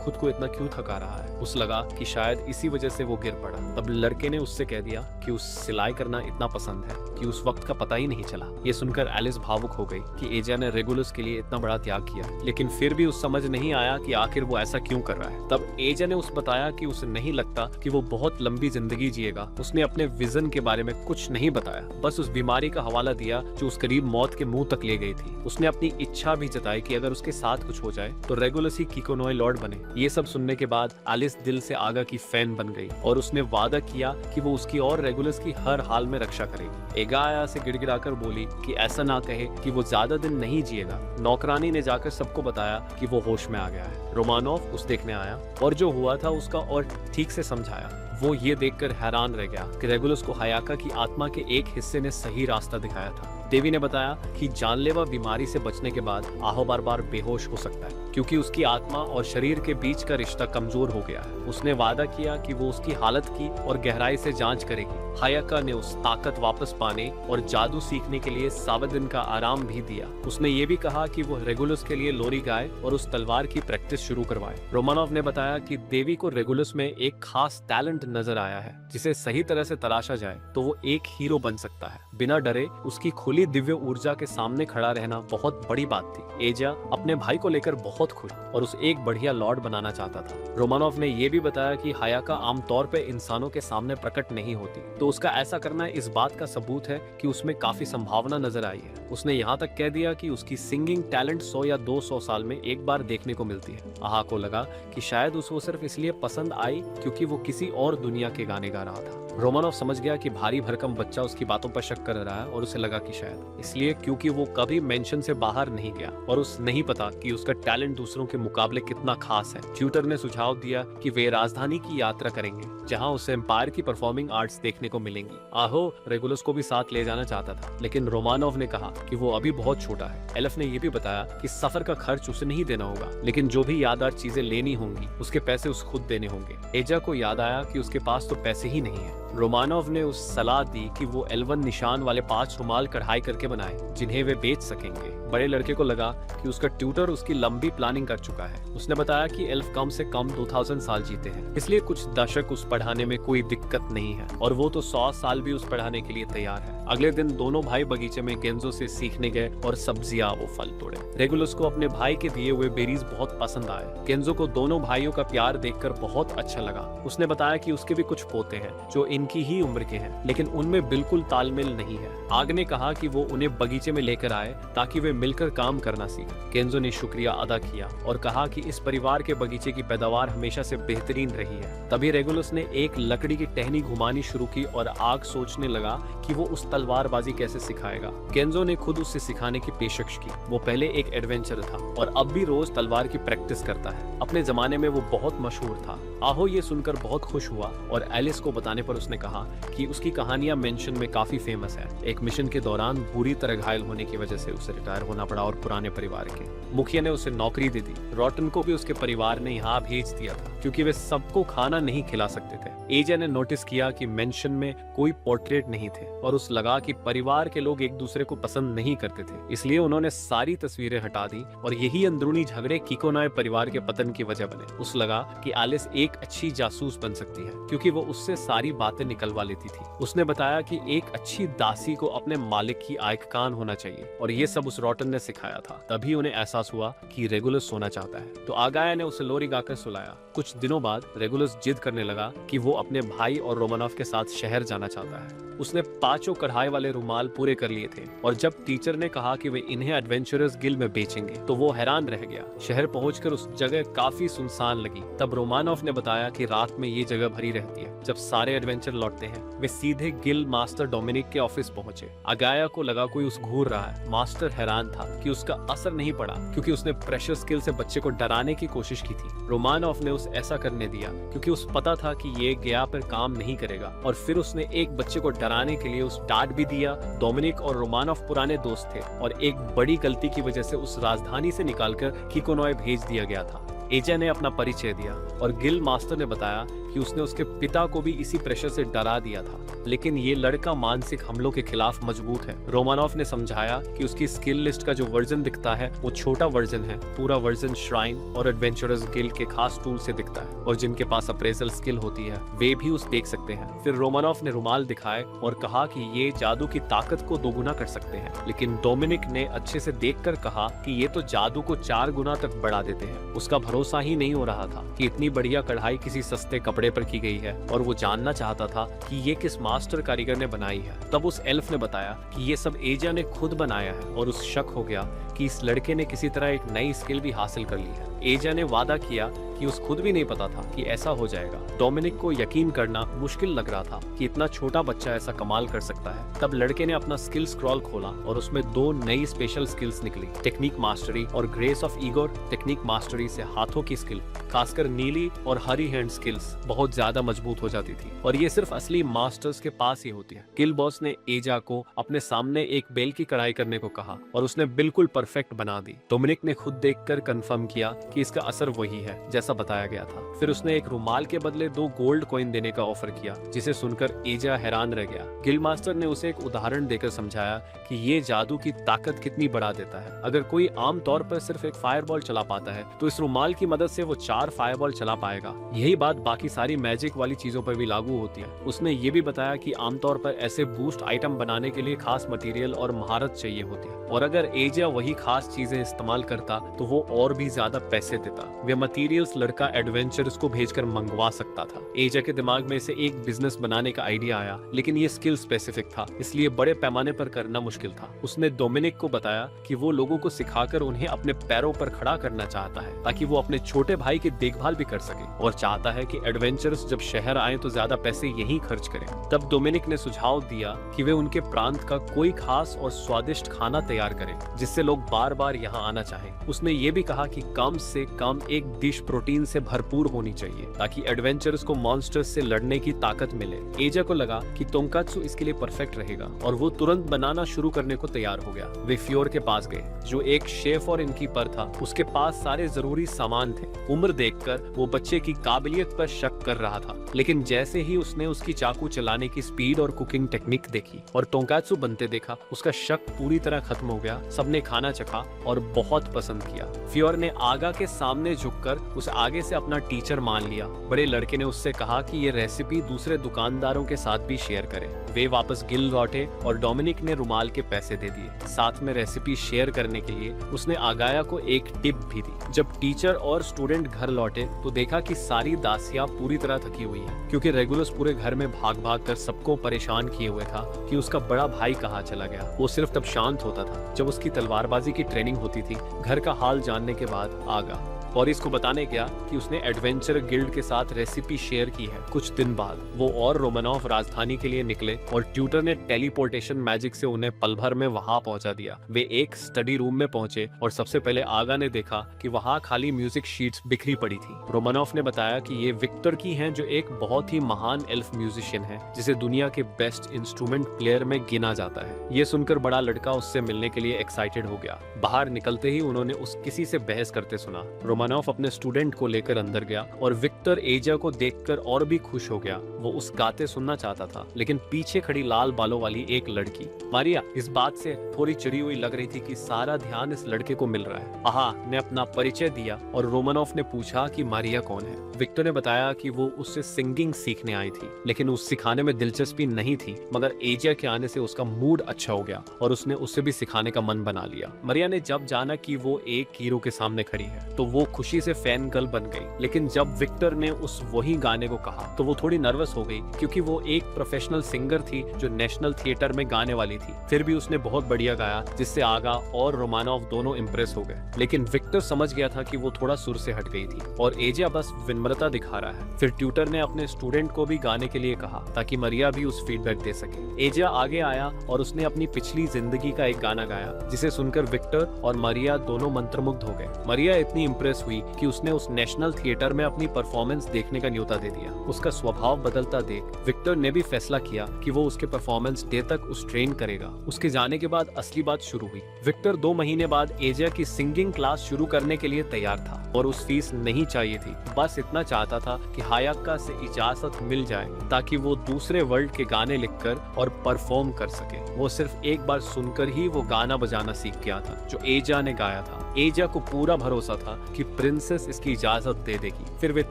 खुद को इतना क्यों थका रहा है। उसे लगा कि शायद इसी वजह से वो गिर पड़ा। तब लड़के ने उससे कह दिया कि उस सिलाई करना इतना पसंद है कि उस वक्त का पता ही नहीं चला। ये सुनकर एलिस भावुक हो गई कि एजा ने रेगुलस के लिए इतना बड़ा त्याग किया, लेकिन फिर भी उस समझ नहीं आया कि आखिर वो ऐसा क्यों कर रहा है। तब एजा ने उस बताया कि उसे नहीं लगता कि वो बहुत लंबी जिंदगी जिएगा। उसने अपने विजन के बारे में कुछ नहीं बताया, बस उस बीमारी का हवाला दिया जो उस करीब मौत के मुंह तक ले गई थी। उसने अपनी इच्छा भी जताई कि अगर उसके साथ कुछ हो जाए तो रेगुलस ही किकोनोय लॉर्ड बने। ये सब सुनने के बाद एलिस दिल से आगा की फैन बन गई और उसने वादा किया कि वो उसकी और रेगुलस की हर हाल में रक्षा करेगी। एगा आया से गिड़गिड़ाकर बोली कि ऐसा ना कहे कि वो ज्यादा दिन नहीं जिएगा। नौकरानी ने जाकर सबको बताया कि वो होश में आ गया है। रोमानोव उस देखने आया और जो हुआ था उसका और ठीक से समझाया। वो ये देखकर हैरान रह गया कि रेगुलस को हायाका की आत्मा के एक हिस्से ने सही रास्ता दिखाया था। देवी ने बताया कि जानलेवा बीमारी से बचने के बाद आहो बार बार बेहोश हो सकता है क्योंकि उसकी आत्मा और शरीर के बीच का रिश्ता कमजोर हो गया है। उसने वादा किया कि वो उसकी हालत की और गहराई से जांच करेगी। हायाका ने उस ताकत वापस पाने और जादू सीखने के लिए 7 दिन का आराम भी दिया। उसने ये भी कहा कि वो रेगुलस के लिए लोरी गाए और उस तलवार की प्रैक्टिस शुरू करवाए। रोमानोव ने बताया कि देवी को रेगुलस में एक खास टैलेंट नजर आया है जिसे सही तरह से तराशा जाए तो वो एक हीरो बन सकता है। बिना डरे उसकी खुली दिव्य ऊर्जा के सामने खड़ा रहना बहुत बड़ी बात थी। एजा अपने भाई को लेकर बहुत खुश और उसे एक बढ़िया लॉर्ड बनाना चाहता था। रोमानोव ने यह भी बताया कि हायाका आमतौर पर इंसानों के सामने प्रकट नहीं होती, तो उसका ऐसा करना इस बात का सबूत है कि उसमें काफी संभावना नजर आई है। उसने यहाँ तक कह दिया कि उसकी सिंगिंग टैलेंट 100 या 200 साल में एक बार देखने को मिलती है। आहा को लगा कि शायद उसको सिर्फ इसलिए पसंद आई क्योंकि वो किसी और दुनिया के गाने गा रहा था। रोमानोव समझ गया कि भारी भरकम बच्चा उसकी बातों पर शक कर रहा है और उसे लगा कि शायद इसलिए क्योंकि वो कभी मेंशन से बाहर नहीं गया और उसे नहीं पता कि उसका टैलेंट दूसरों के मुकाबले कितना खास है। ट्यूटर ने सुझाव दिया कि वे राजधानी की यात्रा करेंगे जहां उसे एम्पायर की परफॉर्मिंग आर्ट्स देखने को मिलेंगी। आहो रेगुलस को भी साथ ले जाना चाहता था, लेकिन रोमानोव ने कहा कि वो अभी बहुत छोटा है। एलेफ ने यह भी बताया कि सफर का खर्च उसे नहीं देना होगा, लेकिन जो भी यादगार चीजें लेनी होंगी उसके पैसे उसे खुद देने होंगे। एजा को याद आया कि उसके पास तो पैसे ही नहीं है। रोमानोव ने उस सलाह दी कि वो एल्वन निशान वाले 5 रुमाल कढ़ाई करके बनाए जिन्हें वे बेच सकेंगे। बड़े लड़के को लगा कि उसका ट्यूटर उसकी लंबी प्लानिंग कर चुका है। उसने बताया कि एल्फ कम से कम 2000 साल जीते हैं, इसलिए कुछ दशक उस पढ़ाने में कोई दिक्कत नहीं है और वो तो 100 साल भी उस पढ़ाने के लिए तैयार है। अगले दिन दोनों भाई बगीचे में गेंजो से सीखने गए और सब्जियां वो फल तोड़े। रेगुलस को अपने भाई के दिए हुए बेरीज बहुत पसंद आए। गेंजो को दोनों भाइयों का प्यार देखकर बहुत अच्छा लगा। उसने बताया कि उसके भी कुछ पोते हैं जो इनकी ही उम्र के हैं, लेकिन उनमें बिल्कुल तालमेल नहीं है। आग ने कहा कि वो उन्हें बगीचे में लेकर आए ताकि वे मिलकर काम करना सीखें। केंजो ने शुक्रिया अदा किया और कहा कि इस परिवार के बगीचे की पैदावार हमेशा से बेहतरीन रही है। तभी रेगुलस ने एक लकड़ी की टहनी घुमानी शुरू की और आग सोचने लगा कि वो उस तलवारबाजी कैसे सिखाएगा। केंजो ने खुद उसे सिखाने की पेशकश की। वो पहले एक एडवेंचर था और अब भी रोज तलवार की प्रैक्टिस करता है। अपने जमाने में वो बहुत मशहूर था। आहो ये सुनकर बहुत खुश हुआ और एलिस को बताने पर उसने कहा कि उसकी कहानियां मेंशन में काफी फेमस है। एक मिशन के दौरान बुरी तरह घायल होने की वजह से उसे रिटायर होना पड़ा और पुराने परिवार के मुखिया ने उसे नौकरी दे दी। रॉटन को भी उसके परिवार ने यहाँ भेज दिया था क्योंकि वे सबको खाना नहीं खिला सकते थे। एजा ने नोटिस किया कि मेंशन में कोई पोर्ट्रेट नहीं थे और उस लगा कि परिवार के लोग एक दूसरे को पसंद नहीं करते थे, इसलिए उन्होंने सारी तस्वीरें हटा दी और यही अंदरूनी झगड़े किकोनोय परिवार के पतन की वजह बने। उस लगा कि एलिस एक अच्छी जासूस बन सकती है क्योंकि वो उससे सारी बातें निकलवा लेती थी। उसने बताया कि एक अच्छी दासी को अपने मालिक की आइकान होना चाहिए और ये सब उस रॉटन ने सिखाया था। तभी उन्हें एहसास हुआ कि रेगुलस सोना चाहता है, तो आगाया ने उसे लोरी गाकर सुलाया। कुछ दिनों बाद रेगुलस जिद करने लगा कि वो अपने भाई और रोमानोव के साथ शहर जाना चाहता है। उसने 5 कढ़ाई वाले रुमाल पूरे कर लिए थे और जब टीचर ने कहा कि वे इन्हें एडवेंचरर्स गिल्ड में बेचेंगे तो वो हैरान रह गया। शहर पहुंचकर उस जगह काफी सुनसान लगी। तब रोमानोव ने बताया कि रात में ये जगह भरी रहती है। जब सारे एडवेंचर लौटते हैं वे सीधे गिल्ड मास्टर डोमिनिक के ऑफिस पहुंचे। अगाया को लगा कोई उस घूर रहा है। मास्टर हैरान था कि उसका असर नहीं पड़ा क्योंकि उसने प्रेशर स्किल से बच्चे को डराने की कोशिश की थी। रोमानोव ने उसे ऐसा करने दिया क्योंकि उस पता था कि ये गया पर काम नहीं करेगा और फिर उसने एक बच्चे को डराने के लिए उस डांट भी दिया। डोमिनिक और रोमानोव पुराने दोस्त थे और एक बड़ी गलती की वजह से उस राजधानी से निकालकर किकोनोय भेज दिया गया था। एजा ने अपना परिचय दिया और गिल मास्टर ने बताया कि उसने उसके पिता को भी इसी प्रेशर से डरा दिया था, लेकिन ये लड़का मानसिक हमलों के खिलाफ मजबूत है। रोमानॉफ ने समझाया कि उसकी स्किल लिस्ट का जो वर्जन दिखता है वो छोटा वर्जन है, पूरा वर्जन श्राइन और एडवेंचरर्स गिल्ड के खास टूल से दिखता है, और जिनके पास अप्रेजल स्किल होती है वे भी उस देख सकते हैं। फिर रोमानॉफ ने रुमाल दिखाए और कहा कि ये जादू की ताकत को दोगुना कर सकते हैं, लेकिन डोमिनिक ने अच्छे से देखकर कहा कि ये तो जादू को 4 गुना तक बढ़ा देते हैं। उसका भरोसा ही नहीं हो रहा था कि इतनी बढ़िया कढ़ाई किसी सस्ते कपड़े पर की गई है, और वो जानना चाहता था कि ये किस मास्टर कारीगर ने बनाई है। तब उस एल्फ ने बताया कि ये सब एजा ने खुद बनाया है, और उस शक हो गया कि इस लड़के ने किसी तरह एक नई स्किल भी हासिल कर ली है। एजा ने वादा किया कि उस खुद भी नहीं पता था कि ऐसा हो जाएगा। डोमिनिक को यकीन करना मुश्किल लग रहा था कि इतना छोटा बच्चा ऐसा कमाल कर सकता है। तब लड़के ने अपना स्किल स्क्रॉल खोला और उसमें 2 नई स्पेशल स्किल्स निकली, टेक्निक मास्टरी और grace of Igor. Technique mastery से हाथों की स्किल, खासकर नीली और हरी हैंड स्किल्स बहुत ज्यादा मजबूत हो जाती थी, और ये सिर्फ असली मास्टर्स के पास ही होती है। गिल बॉस ने एजा को अपने सामने एक बेल की कढ़ाई करने को कहा और उसने बिल्कुल परफेक्ट बना दी। डोमिनिक ने खुद देखकर कंफर्म किया कि इसका असर वही है जैसा बताया गया था। फिर उसने एक रुमाल के बदले 2 गोल्ड कॉइन देने का ऑफर किया, जिसे सुनकर एजा हैरान रह गया। गिल्ड मास्टर ने उसे एक उदाहरण देकर समझाया कि ये जादू की ताकत कितनी बढ़ा देता है। अगर कोई आम तौर पर सिर्फ एक फायरबॉल चला पाता है, तो इस रुमाल की मदद से वो 4 फायरबॉल चला पाएगा। यही बात बाकी सारी मैजिक वाली चीजों पर भी लागू होती है। उसने ये भी बताया कि आमतौर पर ऐसे बूस्ट आइटम बनाने के लिए खास मटेरियल और महारत चाहिए होती है, और अगर एजा वही खास चीजें इस्तेमाल करता तो वो और भी ज्यादा पैसे देता। वे मटेरियल्स लड़का एडवेंचर्स को भेजकर मंगवा सकता था। एजा के दिमाग में से एक बिजनेस बनाने का आइडिया आया, लेकिन ये स्किल स्पेसिफिक था, इसलिए बड़े पैमाने पर करना मुश्किल था। उसने डोमिनिक को बताया कि वो लोगों को सिखाकर उन्हें अपने पैरों पर खड़ा करना चाहता है, ताकि वो अपने छोटे भाई की देखभाल भी कर सके, और चाहता है कि एडवेंचर्स जब शहर आए तो ज्यादा पैसे यहीं खर्च करें। तब डोमिनिक ने सुझाव दिया कि वे उनके प्रांत का कोई खास और स्वादिष्ट खाना तैयार करें, जिससे लोग बार बार यहाँ आना चाहें। उसने ये भी कहा कि कम से कम एक डिश प्रोटीन से भरपूर होनी चाहिए, ताकि एडवेंचर्स को मॉन्स्टर्स से लड़ने की ताकत मिले। एजा को लगा कि टोंकात्सु इसके लिए परफेक्ट रहेगा, और वो तुरंत बनाना शुरू करने को तैयार हो गया। वे फ्योर के पास गए, जो एक शेफ और इनकीपर था। उसके पास सारे जरूरी सामान थे। उम्र देखकर वो बच्चे की काबिलियत पर शक कर रहा था, लेकिन जैसे ही उसने उसकी चाकू चलाने की स्पीड और कुकिंग टेक्निक देखी और टोंकात्सु बनते देखा, उसका शक पूरी तरह खत्म हो गया। सबने खाना चखा और बहुत पसंद किया। फ्योर ने आगा के सामने झुककर उस आगे से अपना टीचर मान लिया। बड़े लड़के ने उससे कहा कि ये रेसिपी दूसरे दुकानदारों के साथ भी शेयर करें। वे वापस गिल लौटे और डोमिनिक ने रुमाल के पैसे दे दिए। साथ में रेसिपी शेयर करने के लिए उसने आगाया को एक टिप भी दी। जब टीचर और स्टूडेंट घर लौटे तो देखा कि सारी दासियां पूरी तरह थकी हुई हैं, क्योंकि रेगुलस पूरे घर में भाग भाग कर सबको परेशान किए हुए था कि उसका बड़ा भाई कहाँ चला गया। वो सिर्फ तब शांत होता था जब उसकी तलवारबाजी की ट्रेनिंग होती थी। घर का हाल जानने के बाद आगा पॉरिस को बताने गया कि उसने एडवेंचर गिल्ड के साथ रेसिपी शेयर की है। कुछ दिन बाद वो और रोमानॉफ राजधानी के लिए निकले, और ट्यूटर ने टेलीपोर्टेशन मैजिक से उन्हें पल भर में वहां पहुंचा दिया। वे एक स्टडी रूम में पहुंचे और सबसे पहले आगा ने देखा कि वहां खाली म्यूजिक शीट्स बिखरी पड़ी थी। रोमानॉफ ने बताया कि ये विक्टर की हैं, जो एक बहुत ही महान एल्फ म्यूजिशियन है, जिसे दुनिया के बेस्ट इंस्ट्रूमेंट प्लेयर में गिना जाता है। ये सुनकर बड़ा लड़का उससे मिलने के लिए एक्साइटेड हो गया। बाहर निकलते ही उन्होंने उस किसी से बहस करते सुना। रोमानॉफ अपने स्टूडेंट को लेकर अंदर गया, और विक्टर एजा को देखकर और भी खुश हो गया। वो उस गाते सुनना चाहता था, लेकिन पीछे खड़ी लाल बालों वाली एक लड़की मारिया इस बात से थोड़ी चिड़ी हुई लग रही थी कि सारा ध्यान इस लड़के को मिल रहा है। आहा ने अपना परिचय दिया और रोमानॉफ ने पूछा कि मारिया कौन है। विक्टर ने बताया कि वो उससे सिंगिंग सीखने आई थी, लेकिन उस सिखाने में दिलचस्पी नहीं थी, मगर एजा के आने से उसका मूड अच्छा हो गया और उसने उससे भी सिखाने का मन बना लिया। मारिया ने जब जाना कि वो एक हीरो के सामने खड़ी है तो वो खुशी से फैन गर्ल बन गई, लेकिन जब विक्टर ने उस वही गाने को कहा तो वो थोड़ी नर्वस हो गई, क्योंकि वो एक प्रोफेशनल सिंगर थी जो नेशनल थिएटर में गाने वाली थी। फिर भी उसने बहुत बढ़िया गाया, जिससे आगा और रोमानॉफ दोनों इम्प्रेस हो गए। लेकिन विक्टर समझ गया था कि वो थोड़ा सुर से हट गई थी और एजा बस विनम्रता दिखा रहा है। फिर ट्यूटर ने अपने स्टूडेंट को भी गाने के लिए कहा ताकि मारिया भी उस फीडबैक दे सके। एजा आगे आया और उसने अपनी पिछली जिंदगी का एक गाना गाया, जिसे सुनकर विक्टर और मारिया दोनों मंत्रमुग्ध हो गए। मारिया इतनी इम्प्रेस इम्प्रेस हुई कि उसने उस नेशनल थिएटर में अपनी परफॉर्मेंस देखने का न्योता दे दिया। उसका स्वभाव बदलता देख विक्टर ने भी फैसला किया कि वो उसके परफॉर्मेंस डे तक उस ट्रेन करेगा। उसके जाने के बाद असली बात शुरू हुई। विक्टर 2 महीने बाद एजा की सिंगिंग क्लास शुरू करने के लिए तैयार था और उस फीस नहीं चाहिए थी। बस इतना चाहता था कि हायाका से इजाजत मिल जाए ताकि वो दूसरे वर्ल्ड के गाने लिखकर और परफॉर्म कर सके। वो सिर्फ एक बार सुनकर ही वो गाना बजाना सीख गया था जो एजा ने गाया था। एजा को पूरा भरोसा था कि प्रिंसेस इसकी इजाजत दे देगी। फिर वे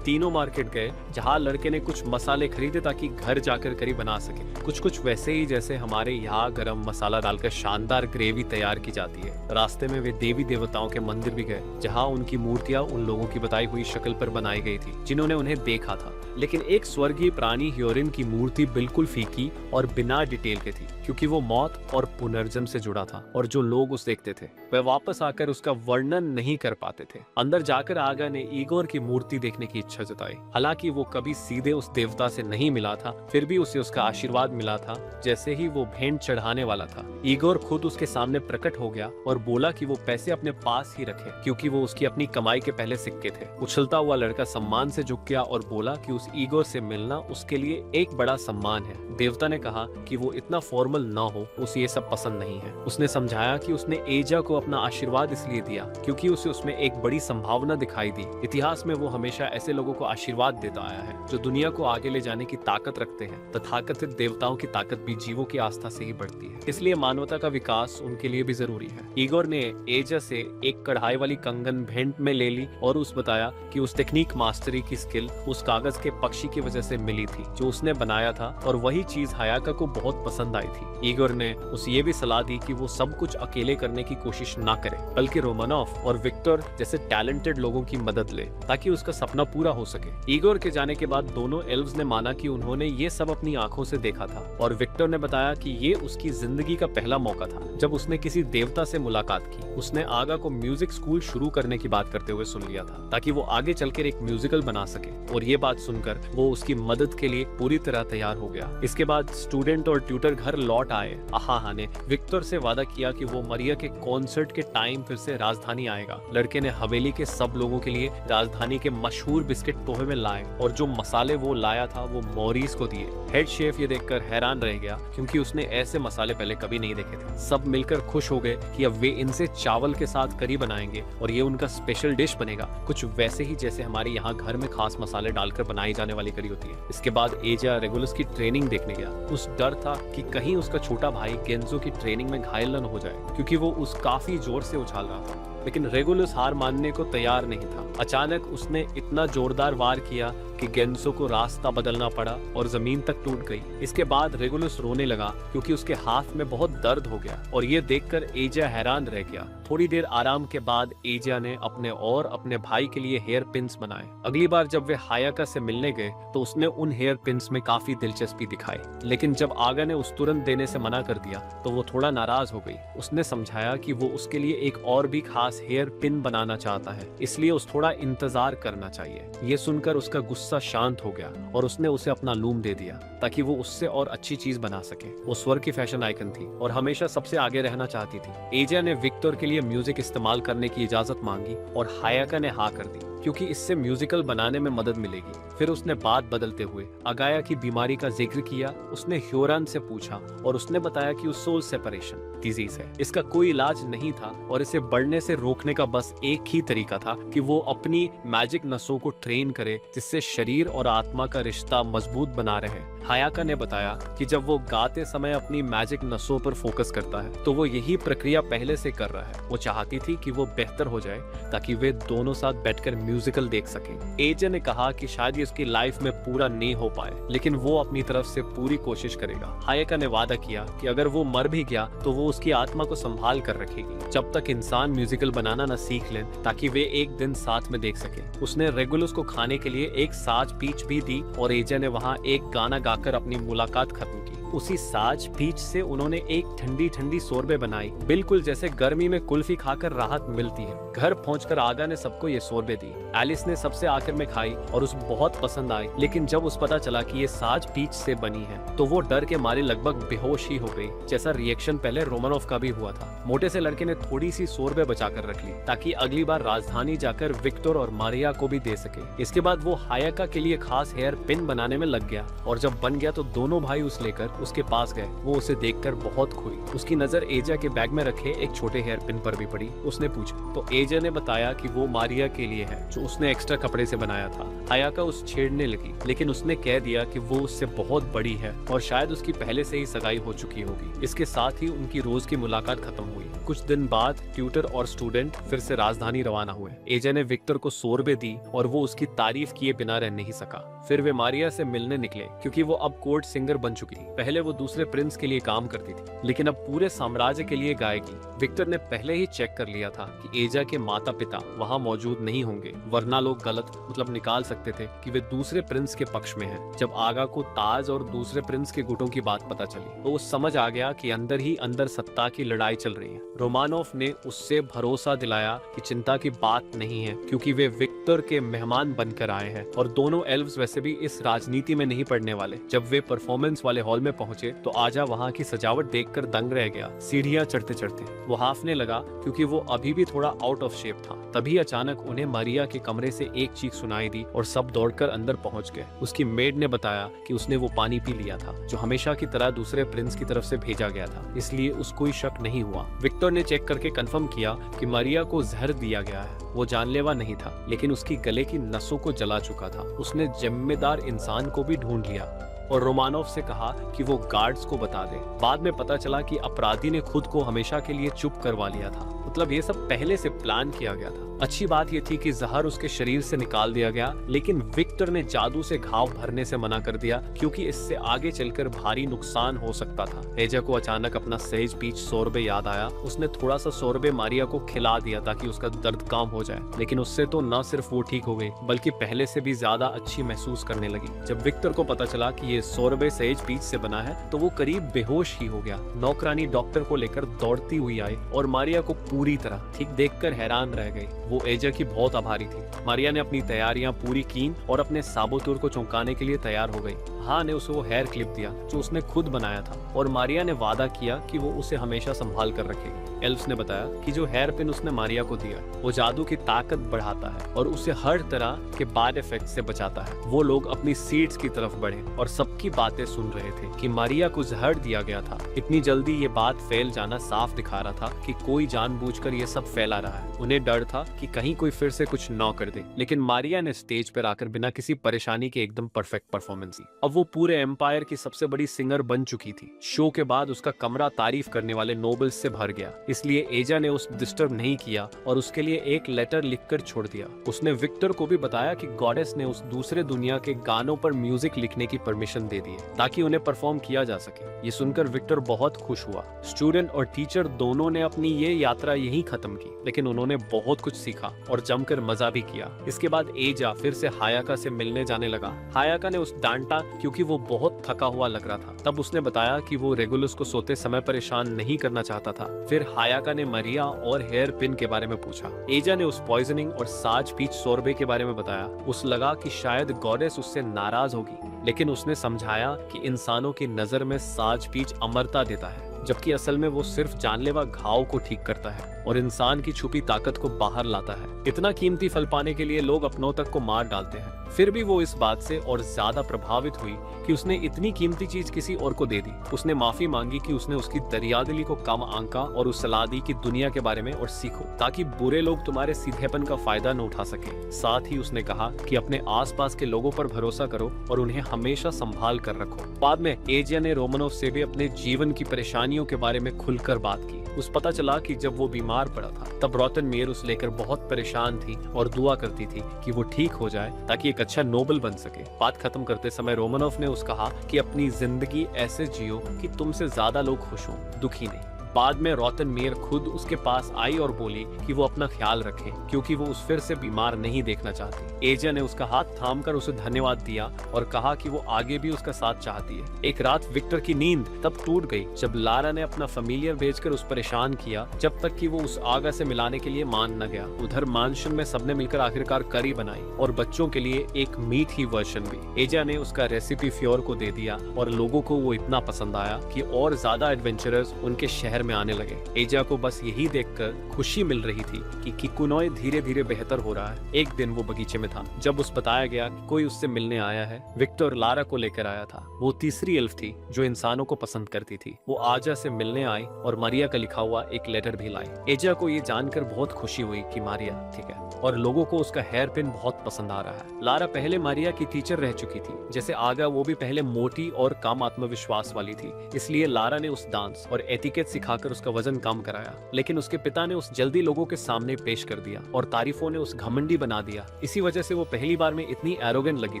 तीनों मार्केट गए जहाँ लड़के ने कुछ मसाले खरीदे ताकि घर जाकर करी बना सके। कुछ वैसे ही जैसे हमारे यहाँ गरम मसाला डालकर शानदार ग्रेवी तैयार की जाती है। रास्ते में वे देवी देवताओं के मंदिर भी गए जहाँ उनकी मूर्तियाँ उन लोगों की बताई हुई शक्ल पर बनाई गई थी जिन्होंने उन्हें देखा था। लेकिन एक स्वर्गीय प्राणी ह्योरिन की मूर्ति बिल्कुल फीकी और बिना डिटेल के थी क्योंकि वो मौत और पुनर्जन्म से जुड़ा था और जो लोग उस देखते थे वे वापस आकर उसका वर्णन नहीं कर पाते थे। अंदर जाकर आगा ने ईगोर की मूर्ति देखने की इच्छा जताई। हालांकि वो कभी सीधे उस देवता से नहीं मिला था, फिर भी उसे उसका आशीर्वाद मिला था जैसे ही वो भेंट चढ़ाने वाला था। ईगोर खुद उसके सामने प्रकट हो गया और बोला कि वो पैसे अपने पास ही रखे क्योंकि वो उसकी अपनी कमाई के पहले सिक्के थे। उछलता हुआ लड़का सम्मान से झुक गया और बोला कि उस ईगोर से मिलना उसके लिए एक बड़ा सम्मान है। देवता ने कहा कि वो इतना फॉर्मल ना हो, उसे ये सब पसंद नहीं है। उसने समझाया कि उसने एजा को अपना आशीर्वाद इसलिए दिया क्योंकि उसे उसमें एक बड़ी संभावना दिखाई दी। इतिहास में वो हमेशा ऐसे लोगों को आशीर्वाद देता आया है जो दुनिया को आगे ले जाने की ताकत रखते हैं। तथाकथित देवताओं की ताकत भी जीवों की आस्था से ही बढ़ती है, इसलिए मानवता का विकास उनके लिए भी जरूरी है। ईगोर ने एजा से एक कढ़ाई वाली कंगन भेंट में ले ली और उस बताया कि उस टेक्निक मास्टरी की स्किल उस कागज के पक्षी की वजह से मिली थी जो उसने बनाया था और वही चीज हायाका को बहुत पसंद आई थी। ईगोर ने उसे ये भी सलाह दी कि वो सब कुछ अकेले करने की कोशिश ना करे बल्कि रोमानोफ और विक्टर जैसे टैलेंटेड लोगों की मदद ले ताकि उसका सपना पूरा हो सके। ईगोर के जाने के बाद दोनों एल्व्स ने माना कि उन्होंने ये सब अपनी आंखों से देखा था और विक्टर ने बताया कि ये उसकी जिंदगी का पहला मौका था जब उसने किसी देवता से मुलाकात की। उसने आगा को म्यूजिक स्कूल शुरू करने की बात करते हुए सुन लिया था ताकि वो आगे चलकर एक म्यूजिकल बना सके और ये बात सुनकर वो उसकी मदद के लिए पूरी तरह तैयार हो गया। इसके बाद स्टूडेंट और ट्यूटर घर लौट आए। आहा ने विक्टर से वादा किया कि वो मरिया के कॉन्सर्ट के टाइम फिर से राजधानी आएगा। लड़के ने हवेली के सब लोगों के लिए राजधानी के मशहूर बिस्किट तोहफे में लाए और जो मसाले वो लाया था वो मॉरिस को दिए। हेड शेफ ये देखकर हैरान रह गया क्योंकि उसने ऐसे मसाले पहले कभी नहीं देखे थे। सब मिलकर खुश हो गए कि अब वे इनसे चावल के साथ करी बनाएंगे और ये उनका स्पेशल डिश बनेगा, कुछ वैसे ही जैसे हमारे यहाँ घर में खास मसाले डालकर बनाई जाने वाली करी होती है। इसके बाद एजा रेगुलस की ट्रेनिंग देखने गया। उस डर था कि कहीं उसका छोटा भाई गेंजो की ट्रेनिंग में घायल न हो जाए क्योंकि वो उस काफी जोर से उछाल रहा था। लेकिन रेगुलस हार मानने को तैयार नहीं था। अचानक उसने इतना जोरदार वार किया कि गेंसो को रास्ता बदलना पड़ा और जमीन तक टूट गई। इसके बाद रेगुलस रोने लगा क्योंकि उसके हाथ में बहुत दर्द हो गया और ये देखकर एजा हैरान रह गया। थोड़ी देर आराम के बाद एजा ने अपने और अपने भाई के लिए हेयर पिन्स बनाए। अगली बार जब वे हायाका से मिलने गए तो उसने उन हेयर पिन्स में काफी दिलचस्पी दिखाई, लेकिन जब आगा ने उस तुरंत देने से मना कर दिया तो वो थोड़ा नाराज हो गई। उसने समझाया कि वो उसके लिए एक और भी खास हेयर पिन बनाना चाहता है, इसलिए उस थोड़ा इंतजार करना चाहिए। ये सुनकर उसका गुस्सा शांत हो गया और उसने उसे अपना लूम दे दिया ताकि वो उससे और अच्छी चीज बना सके। वो स्वर्ग की फैशन आइकन थी और हमेशा सबसे आगे रहना चाहती थी। एजा ने विक्टर के लिए म्यूजिक इस्तेमाल करने की इजाजत मांगी और हायाका ने हाँ कर दी क्योंकि इससे म्यूजिकल बनाने में मदद मिलेगी। फिर उसने बात बदलते हुए अगाया की बीमारी का जिक्र किया। उसने ह्योरन से पूछा और उसने बताया कि उस सोल सेपरेशन डिजीज है, इसका कोई इलाज नहीं था और इसे बढ़ने से रोकने का बस एक ही तरीका था कि वो अपनी मैजिक नसों को ट्रेन करे जिससे शरीर और आत्मा का रिश्ता मजबूत बना रहे। हायाका ने बताया कि जब वो गाते समय अपनी मैजिक नसों पर फोकस करता है तो वो यही प्रक्रिया पहले से कर रहा है। वो चाहती थी कि वो बेहतर हो जाए ताकि वे दोनों साथ बैठकर म्यूजिकल देख सकें। एजे ने कहा कि शायद ये उसकी लाइफ में पूरा नहीं हो पाए लेकिन वो अपनी तरफ से पूरी कोशिश करेगा। हायाका ने वादा किया कि अगर वो मर भी गया तो वो उसकी आत्मा को संभाल कर रखेगी जब तक इंसान म्यूजिकल बनाना न सीख ले ताकि वे एक दिन साथ में देख सके। उसने रेगुलस को खाने के लिए एक साज पीच भी दी और एजे ने वहाँ एक गाना गाकर अपनी मुलाकात खत्म की। उसी साज पीच से उन्होंने एक ठंडी ठंडी शोरबे बनाई, बिल्कुल जैसे गर्मी में कुल्फी खाकर राहत मिलती है। घर पहुंचकर आगा ने सबको ये शोरबे दी। एलिस ने सबसे आखिर में खाई और उसे बहुत पसंद आई, लेकिन जब उसे पता चला कि ये साज पीच से बनी है तो वो डर के मारे लगभग बेहोश ही हो गई, जैसा रिएक्शन पहले रोमानोव का भी हुआ था। मोटे से लड़के ने थोड़ी सी शोरबे बचाकर रख ली ताकि अगली बार राजधानी जाकर विक्टर और मारिया को भी दे सके। इसके बाद वो हायाका के लिए खास हेयर पिन बनाने में लग गया और जब बन गया तो दोनों भाई उस लेकर उसके पास गए। वो उसे देखकर बहुत खुई। उसकी नजर एजा के बैग में रखे एक छोटे हेयर पिन पर भी पड़ी। उसने पूछा तो एजा ने बताया कि वो मारिया के लिए है, जो उसने एक्स्ट्रा कपड़े से बनाया था। हायाका उस छेड़ने लगी, लेकिन उसने कह दिया कि वो उससे बहुत बड़ी है और शायद उसकी पहले से ही सगाई हो चुकी होगी। इसके साथ ही उनकी रोज की मुलाकात खत्म हुई। कुछ दिन बाद ट्यूटर और स्टूडेंट फिर से राजधानी रवाना हुए। एजा ने विक्टर को शोरबे दी और वो उसकी तारीफ किए बिना रह नहीं सका। फिर वे मारिया से मिलने निकले, क्योंकि वो अब कोर्ट सिंगर बन चुकी थी। पहले वो दूसरे प्रिंस के लिए काम करती थी, लेकिन अब पूरे साम्राज्य के लिए गाएगी। विक्टर ने पहले ही चेक कर लिया था कि एजा के माता पिता वहाँ मौजूद नहीं होंगे, वरना लोग गलत मतलब निकाल सकते थे कि वे दूसरे प्रिंस के पक्ष में हैं। जब आगा को ताज और दूसरे प्रिंस के गुटों की बात पता चली तो वो समझ आ गया कि अंदर ही अंदर सत्ता की लड़ाई चल रही है। रोमानोव ने उससे भरोसा दिलाया कि चिंता की बात नहीं है, क्योंकि वे विक्टर के मेहमान बनकर आए हैं और दोनों एल्व्स वैसे भी इस राजनीति में नहीं पड़ने वाले। जब वे परफॉर्मेंस वाले हॉल में पहुंचे तो आजा वहां की सजावट देखकर दंग रह गया। सीढ़ियां चढ़ते चढ़ते वो हाफने लगा, क्योंकि वो अभी भी थोड़ा आउट ऑफ शेप था। तभी अचानक उन्हें मारिया के कमरे से एक चीख सुनाई दी और सब दौड़कर अंदर पहुंच गए। उसकी मेड ने बताया कि उसने वो पानी पी लिया था, जो हमेशा की तरह दूसरे प्रिंस की तरफ से भेजा गया था, इसलिए उसको कोई शक नहीं हुआ। विक्टर ने चेक करके कंफर्म किया कि मारिया को जहर दिया गया है। वो जानलेवा नहीं था, लेकिन उसकी गले की नसों को जला चुका था। उसने जिम्मेदार इंसान को भी ढूंढ लिया और रोमानोव से कहा कि वो गार्ड्स को बता दे। बाद में पता चला कि अपराधी ने खुद को हमेशा के लिए चुप करवा लिया था। मतलब ये सब पहले से प्लान किया गया था। अच्छी बात ये थी कि जहर उसके शरीर से निकाल दिया गया, लेकिन विक्टर ने जादू से घाव भरने से मना कर दिया, क्योंकि इससे आगे चलकर भारी नुकसान हो सकता था। एजा को अचानक अपना सहज पीच शोरबे याद आया। उसने थोड़ा सा शोरबे मारिया को खिला दिया ताकि उसका दर्द कम हो जाए, लेकिन उससे तो न सिर्फ वो ठीक हो गई, बल्कि पहले से भी ज्यादा अच्छी महसूस करने लगी। जब विक्टर को पता चला कि ये शोरबे सहज पीच से बना है तो वो करीब बेहोश ही हो गया। नौकरानी डॉक्टर को लेकर दौड़ती हुई आई और मारिया को पूरी तरह ठीक देखकर हैरान रह गई। वो एजा की बहुत आभारी थी। मारिया ने अपनी तैयारियां पूरी की और अपने साबोतुर को चौंकाने के लिए तैयार हो गई। हाँ ने उसे वो हेयर क्लिप दिया जो उसने खुद बनाया था और मारिया ने वादा किया कि वो उसे हमेशा संभाल कर रखेगी। एल्व्स ने बताया कि जो हेयर पिन उसने मारिया को दिया वो जादू की ताकत बढ़ाता है और उसे हर तरह के बैड इफेक्ट से बचाता है। वो लोग अपनी सीट्स की तरफ बढ़े और सबकी बातें सुन रहे थे कि मारिया को जहर दिया गया था। इतनी जल्दी ये बात फैल जाना साफ दिखा रहा था कि कोई जानबूझकर ये सब फैला रहा है। उन्हें डर था कि कहीं कोई फिर से कुछ न कर दे, लेकिन मारिया ने स्टेज पर आकर बिना किसी परेशानी के एकदम परफेक्ट परफॉर्मेंस दी। अब वो पूरे एम्पायर की सबसे बड़ी सिंगर बन चुकी थी। शो के बाद उसका कमरा तारीफ करने वाले नोबल्स से भर गया, इसलिए एजा ने उसे डिस्टर्ब नहीं किया और उसके लिए एक लेटर लिखकर छोड़ दिया। उसने विक्टर को भी बताया कि गॉडेस ने उस दूसरे दुनिया के गानों पर म्यूजिक लिखने की परमिशन दे दी है ताकि उन्हें परफॉर्म किया जा सके। ये सुनकर विक्टर बहुत खुश हुआ। स्टूडेंट और टीचर दोनों ने अपनी ये यात्रा यहीं खत्म की, लेकिन उन्होंने बहुत कुछ सीखा और जमकर मजा भी किया। इसके बाद एजा फिर से हायाका से मिलने जाने लगा। हायाका ने उसे डांटा क्योंकि वो बहुत थका हुआ लग रहा था। तब उसने बताया कि वो रेगुलस को सोते समय परेशान नहीं करना चाहता था। फिर हायाका ने मारिया और हेयर पिन के बारे में पूछा। एजा ने उस पॉइजनिंग और साज पीच शोरबे के बारे में बताया। उसे लगा कि शायद गॉडेस उससे नाराज होगी, लेकिन उसने समझाया कि इंसानों की नजर में साज पीच अमरता देता है, जबकि असल में वो सिर्फ जानलेवा घाव को ठीक करता है और इंसान की छुपी ताकत को बाहर लाता है। इतना कीमती फल पाने के लिए लोग अपनों तक को मार डालते हैं। फिर भी वो इस बात से और ज्यादा प्रभावित हुई कि उसने इतनी कीमती चीज किसी और को दे दी। उसने माफी मांगी कि उसने उसकी दरियादिली को कम आंका और उस सलाह दी कि दुनिया के बारे में और सीखो, ताकि बुरे लोग तुम्हारे सीधेपन का फायदा न उठा सके। साथ ही उसने कहा कि अपने आसपास के लोगों पर भरोसा करो और उन्हें हमेशा संभाल कर रखो। बाद में एजिया ने रोमानोव से भी अपने जीवन की परेशानियों के बारे में खुलकर बात की। उस पता चला कि जब वो बीमार पड़ा था तब रॉटनमेयर उसे लेकर बहुत परेशान थी और दुआ करती थी कि वो ठीक हो जाए ताकि एक अच्छा नोबल बन सके। बात खत्म करते समय रोमानोव ने उसे कहा कि अपनी जिंदगी ऐसे जियो कि तुमसे ज्यादा लोग खुश हों, दुखी नहीं। बाद में रॉटन मेयर खुद उसके पास आई और बोली कि वो अपना ख्याल रखे क्योंकि वो उस फिर से बीमार नहीं देखना चाहती। एजा ने उसका हाथ थामकर उसे धन्यवाद दिया और कहा कि वो आगे भी उसका साथ चाहती है। एक रात विक्टर की नींद तब टूट गई जब लारा ने अपना फेमिलियर भेजकर उस परेशान किया जब तक कि वो उस आगा से मिलाने के लिए मान न गया। उधर मानशन में सबने मिलकर आखिरकार करी बनाई और बच्चों के लिए एक मीठी वर्जन भी। एजा ने उसका रेसिपी फ्योर को दे दिया और लोगों को वो इतना पसंद आया कि और ज्यादा एडवेंचरर्स उनके शहर में आने लगे। एजा को बस यही देखकर खुशी मिल रही थी कि किकुनोय धीरे धीरे बेहतर हो रहा है। एक दिन वो बगीचे में था जब उसे बताया गया कि कोई उससे मिलने आया है। विक्टर लारा को लेकर आया था। वो तीसरी एल्फ थी जो इंसानों को पसंद करती थी। वो आजा से मिलने आई और मारिया का लिखा हुआ एक लेटर भी लाई। एजा को ये जानकर बहुत खुशी हुई कि मारिया ठीक है और लोगों को उसका हेयर पिन बहुत पसंद आ रहा है। लारा पहले मारिया की टीचर रह चुकी थी। जैसे आगा वो भी पहले मोटी और कम आत्मविश्वास वाली थी, इसलिए लारा ने उस डांस और एटिकेट सिखाकर उसका वजन कम कराया। लेकिन उसके पिता ने उस जल्दी लोगों के सामने पेश कर दिया और तारीफों ने उस घमंडी बना दिया। इसी वजह से वो पहली बार में इतनी एरोगेंट लगी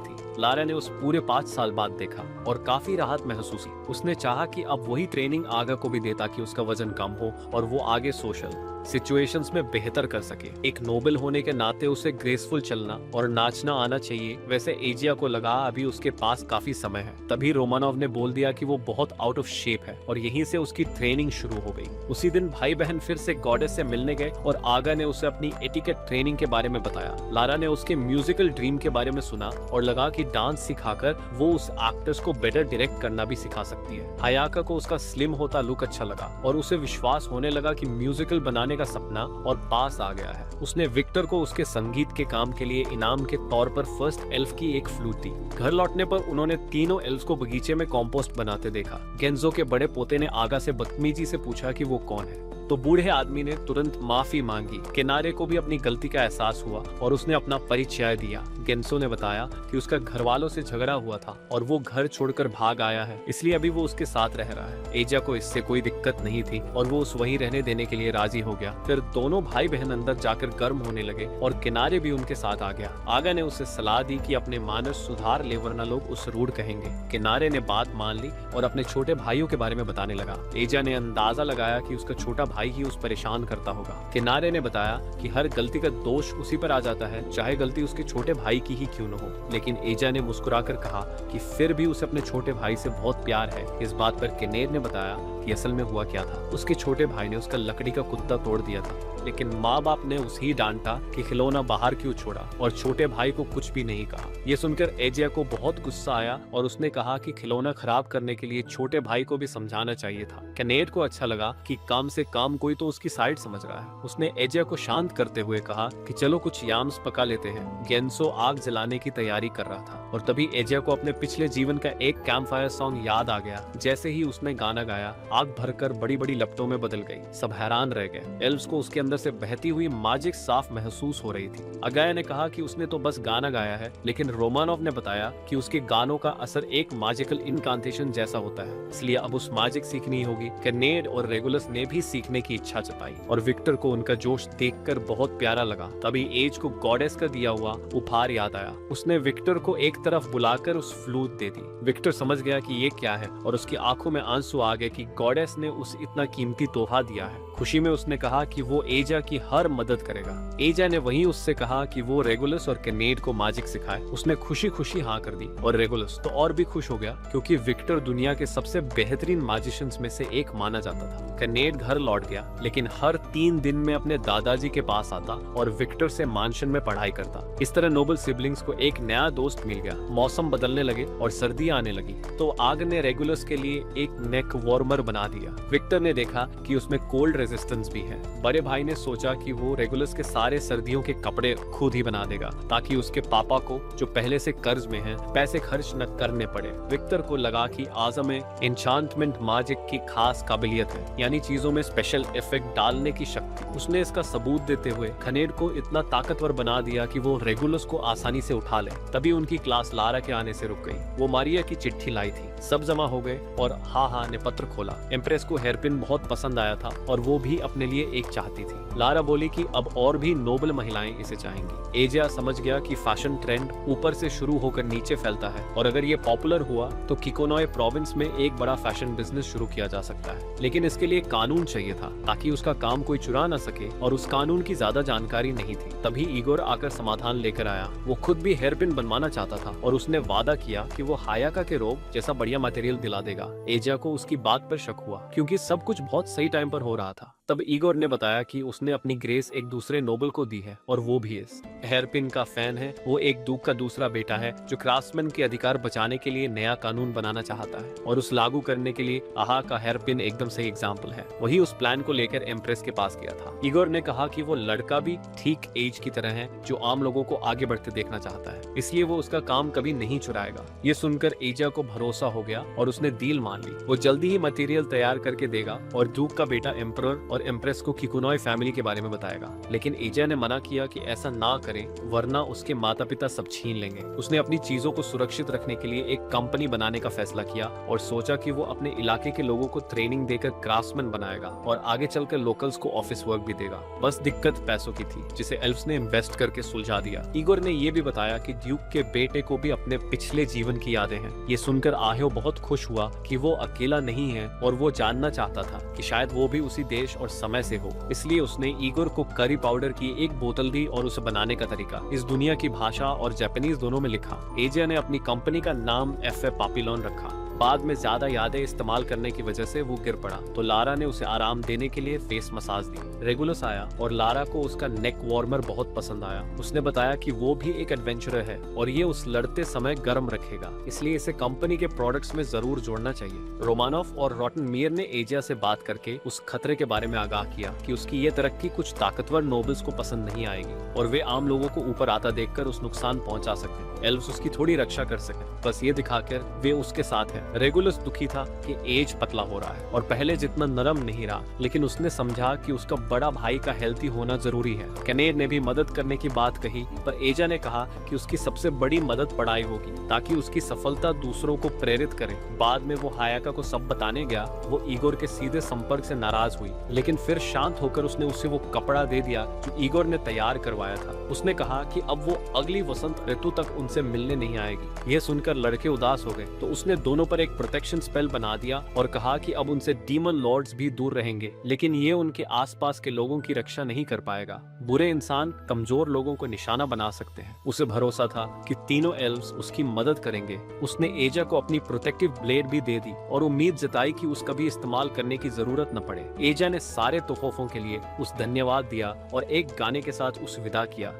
थी। लारा ने उस पूरे 5 साल बाद देखा और काफी राहत महसूस की। उसने चाहा कि अब वही ट्रेनिंग आगा को भी दे ताकि उसका वजन कम हो और वो आगे सोशल सिचुएशंस में बेहतर कर सके। एक नोबल होने के नाते उसे ग्रेसफुल चलना और नाचना आना चाहिए। वैसे एजिया को लगा अभी उसके पास काफी समय है। तभी रोमानोव ने बोल दिया कि वो बहुत आउट ऑफ शेप है और यहीं से उसकी ट्रेनिंग शुरू हो गई। उसी दिन भाई बहन फिर से गॉडेस से मिलने गए और आगा ने उसे अपनी एटिकेट ट्रेनिंग के बारे में बताया। लारा ने उसके म्यूजिकल ड्रीम के बारे में सुना और लगा कि डांस सिखाकर वो उस एक्टर्स को बेटर डायरेक्ट करना भी सिखा सकती है। हायाका को उसका स्लिम होता लुक अच्छा लगा और उसे विश्वास होने लगा कि म्यूजिकल बनाने का सपना और पास आ गया है। उसने विक्टर को उसके संगीत के काम के लिए इनाम के तौर पर फर्स्ट एल्फ की एक फ्लूट दी। घर लौटने पर उन्होंने तीनों एल्फ्स को बगीचे में कॉम्पोस्ट बनाते देखा। गेंजो के बड़े पोते ने आगा से बदतमीजी से पूछा कि वो कौन है, तो बूढ़े आदमी ने तुरंत माफी मांगी। किनारे को भी अपनी गलती का एहसास हुआ और उसने अपना परिचय दिया। गेंसो ने बताया कि उसका घर वालों से झगड़ा हुआ था और वो घर छोड़कर भाग आया है, इसलिए अभी वो उसके साथ रह रहा है। एजा को इससे कोई दिक्कत नहीं थी और वो उस वहीं रहने देने के लिए राजी हो गया। फिर दोनों भाई बहन अंदर जाकर गर्म होने लगे और किनारे भी उनके साथ आ गया। आगा ने उसे सलाह दी कि अपने मानस सुधार ले वरना लोग उस रूढ़ कहेंगे। किनारे ने बात मान ली और अपने छोटे भाइयों के बारे में बताने लगा। एजा ने अंदाजा लगाया कि उसका छोटा भाई ही उस परेशान करता होगा। किनारे ने बताया कि हर गलती का दोष उसी पर आ जाता है, चाहे गलती उसके छोटे भाई की ही क्यों न हो। लेकिन एजा ने मुस्कुराकर कहा कि फिर भी उसे अपने छोटे भाई से बहुत प्यार है। इस बात पर किनेर ने बताया कि असल में हुआ क्या था। उसके छोटे भाई ने उसका लकड़ी का कुत्ता तोड़ दिया था, लेकिन माँ बाप ने उसे ही डांटा कि खिलौना बाहर क्यों छोड़ा और छोटे भाई को कुछ भी नहीं कहा। ये सुनकर एजिया को बहुत गुस्सा आया और उसने कहा कि खिलौना खराब करने के लिए छोटे भाई को भी समझाना चाहिए था। कैनेट को अच्छा लगा कि कम से कम कोई तो उसकी साइड समझ रहा है। उसने एजिया को शांत करते हुए कहा कि चलो कुछ याम्स पका लेते हैं। गेंसो आग जलाने की तैयारी कर रहा था और तभी एजिया को अपने पिछले जीवन का एक कैंप फायर सॉन्ग याद आ गया। जैसे ही उसने गाना गाया, आग भरकर बड़ी बड़ी लपटों में बदल गई। सब हैरान रह गए। एल्व्स को उसके अंदर से बहती हुई मैजिक साफ महसूस हो रही थी। अगाया ने कहा कि उसने तो बस गाना गाया है, लेकिन रोमानोव ने बताया कि उसके गानों का असर एक मैजिकल इनकांटेशन जैसा होता है, इसलिए अब उस मैजिक सीखनी होगी। कैनेड और रेगुलस ने भी सीखने की इच्छा जताई और विक्टर को उनका जोश देखकर बहुत प्यारा लगा। तभी एज को गॉडेस का दिया हुआ उपहार याद आया। उसने विक्टर को एक तरफ बुलाकर उस फ्लूट दे दी। विक्टर समझ गया कि ये क्या है और उसकी आंखों में आंसू आ गए कि गॉडेस ने उसे इतना कीमती तोहफा दिया है। खुशी में उसने कहा कि वो एजा की हर मदद करेगा। एजा ने वहीं उससे कहा कि वो रेगुलस और कैनेड को मैजिक सिखाए। उसने खुशी खुशी हाँ कर दी और रेगुलस तो और भी खुश हो गया क्योंकि विक्टर दुनिया के सबसे बेहतरीन मैजिशियंस में से एक माना जाता था। कैनेड घर लौट गया, लेकिन हर 3 दिन में अपने दादाजी के पास आता और विक्टर से मानशन में पढ़ाई करता। इस तरह नोबल सिबलिंग्स को एक नया दोस्त मिल गया। मौसम बदलने लगे और सर्दियां आने लगी तो आग ने रेगुलस के लिए एक नेक वार्मर बना दिया। विक्टर ने देखा कि उसमें कोल्ड रेजिस्टेंस भी है। बड़े भाई ने सोचा कि वो रेगुलस के सारे सर्दियों के कपड़े खुद ही बना देगा ताकि उसके पापा को, जो पहले से कर्ज में हैं, पैसे खर्च न करने पड़े। विक्टर को लगा कि आजा में एन्चांटमेंट मैजिक की खास काबिलियत है, यानी चीजों में स्पेशल इफेक्ट डालने की शक्ति। उसने इसका सबूत देते हुए खनेड को इतना ताकतवर बना दिया कि वो रेगुलस को आसानी से उठा ले। तभी उनकी क्लास लारा के आने से रुक गई। वो मारिया की चिट्ठी लाई थी। सब जमा हो गए और हा ने पत्र खोला। एम्प्रेस को हेयरपिन बहुत पसंद आया था और वो वो भी अपने लिए एक चाहती थी। लारा बोली कि अब और भी नोबल महिलाएं इसे चाहेंगी। एजिया समझ गया कि फैशन ट्रेंड ऊपर से शुरू होकर नीचे फैलता है और अगर ये पॉपुलर हुआ तो किकोनॉय प्रोविंस में एक बड़ा फैशन बिजनेस शुरू किया जा सकता है। लेकिन इसके लिए कानून चाहिए था ताकि उसका काम कोई चुरा न सके और उस कानून की ज्यादा जानकारी नहीं थी। तभी इगोर आकर समाधान लेकर आया। वो खुद भी हेयरपिन बनवाना चाहता था और उसने वादा किया कि वो हायाका के रोब जैसा बढ़िया मटेरियल दिला देगा। एजिया को उसकी बात पर शक हुआ क्योंकि सब कुछ बहुत सही टाइम पर हो रहा था। तब इगोर ने बताया कि उसने अपनी ग्रेस एक दूसरे नोबल को दी है और वो भी इस हेयरपिन का फैन है। वो एक दूक का दूसरा बेटा है जो क्राफ्ट्समैन के अधिकार बचाने के लिए नया कानून बनाना चाहता है और उस लागू करने के लिए आहा का हेयरपिन एकदम सही एग्जाम्पल है। वही उस प्लान को लेकर एम्प्रेस के पास गया था। इगोर ने कहा कि वो लड़का भी ठीक एज की तरह है जो आम लोगों को आगे बढ़ते देखना चाहता है, इसलिए वो उसका काम कभी नहीं चुराएगा। ये सुनकर एजिया को भरोसा हो गया और उसने डील मान ली। वो जल्दी ही मटेरियल तैयार करके देगा और दूक का बेटा एम्परर और एम्प्रेस को किकुनॉय फैमिली के बारे में बताएगा। लेकिन एजिया ने मना किया कि ऐसा ना करे वरना उसके माता पिता सब छीन लेंगे। उसने अपनी चीजों को सुरक्षित रखने के लिए एक कंपनी बनाने का फैसला किया और सोचा कि वो अपने इलाके के लोगों को ट्रेनिंग देकर क्राफ्ट्समैन बनाएगा और आगे चलकर लोकल्स को ऑफिस वर्क भी देगा। बस दिक्कत पैसों की थी जिसे एल्फ्स ने इन्वेस्ट करके सुलझा दिया। इगोर ने ये भी बताया कि ड्यूक के बेटे को भी अपने पिछले जीवन की यादें हैं। ये सुनकर आह्यो बहुत खुश हुआ कि वो अकेला नहीं है और वो जानना चाहता था कि शायद वो भी उसी देश और समय से हो। इसलिए उसने इगोर को करी पाउडर की एक बोतल दी और उसे बनाने का तरीका इस दुनिया की भाषा और जापानीज दोनों में लिखा। एजिया ने अपनी कंपनी का नाम एफ पापिलोन रखा। बाद में ज्यादा यादें इस्तेमाल करने की वजह से वो गिर पड़ा तो लारा ने उसे आराम देने के लिए फेस मसाज दी। रेगुलस आया और लारा को उसका नेक वार्मर बहुत पसंद आया। उसने बताया कि वो भी एक एडवेंचरर है और ये उस लड़ते समय गर्म रखेगा, इसलिए इसे कंपनी के प्रोडक्ट्स में जरूर जोड़ना चाहिए। रोमानोफ और रॉटनमीयर ने एजिया से बात करके उस खतरे के बारे में आगाह किया कि उसकी ये तरक्की कुछ ताकतवर नोबल्स को पसंद नहीं आएगी और वे आम लोगों को ऊपर आता देखकर उस नुकसान पहुंचा सकते हैं। एल्व्स उसकी थोड़ी रक्षा कर सके, बस ये दिखाकर वे उसके साथ है। रेगुलस दुखी था कि एज पतला हो रहा है और पहले जितना नरम नहीं रहा, लेकिन उसने समझा कि उसका बड़ा भाई का हेल्थी होना जरूरी है। कनेर ने भी मदद करने की बात कही पर एजा ने कहा कि उसकी सबसे बड़ी मदद पढ़ाई होगी ताकि उसकी सफलता दूसरों को प्रेरित करे। बाद में वो हायाका को सब बताने गया। वो इगोर के सीधे संपर्क से नाराज हुई, लेकिन फिर शांत होकर उसने उसे वो कपड़ा दे दिया जो इगोर ने तैयार करवाया था। उसने कहा कि अब वो अगली वसंत ऋतु तक उनसे मिलने नहीं आएगी। यह सुनकर लड़के उदास हो गए तो उसने दोनों पर एक प्रोटेक्शन स्पेल बना दिया और कहा कि अब उनसे डीमन लॉर्ड्स भी दूर रहेंगे, लेकिन ये उनके आसपास के लोगों की रक्षा नहीं कर पाएगा। बुरे इंसान कमजोर लोगों को निशाना बना सकते हैं। उसे भरोसा था कि तीनों एल्व्स उसकी मदद करेंगे। उसने एजा को अपनी प्रोटेक्टिव ब्लेड भी दे दी और उम्मीद जताई कि उसका भी इस्तेमाल करने की जरूरत न पड़े। एजा ने सारे तोहफों के लिए उस धन्यवाद दिया और एक गाने के साथ उस विदा किया।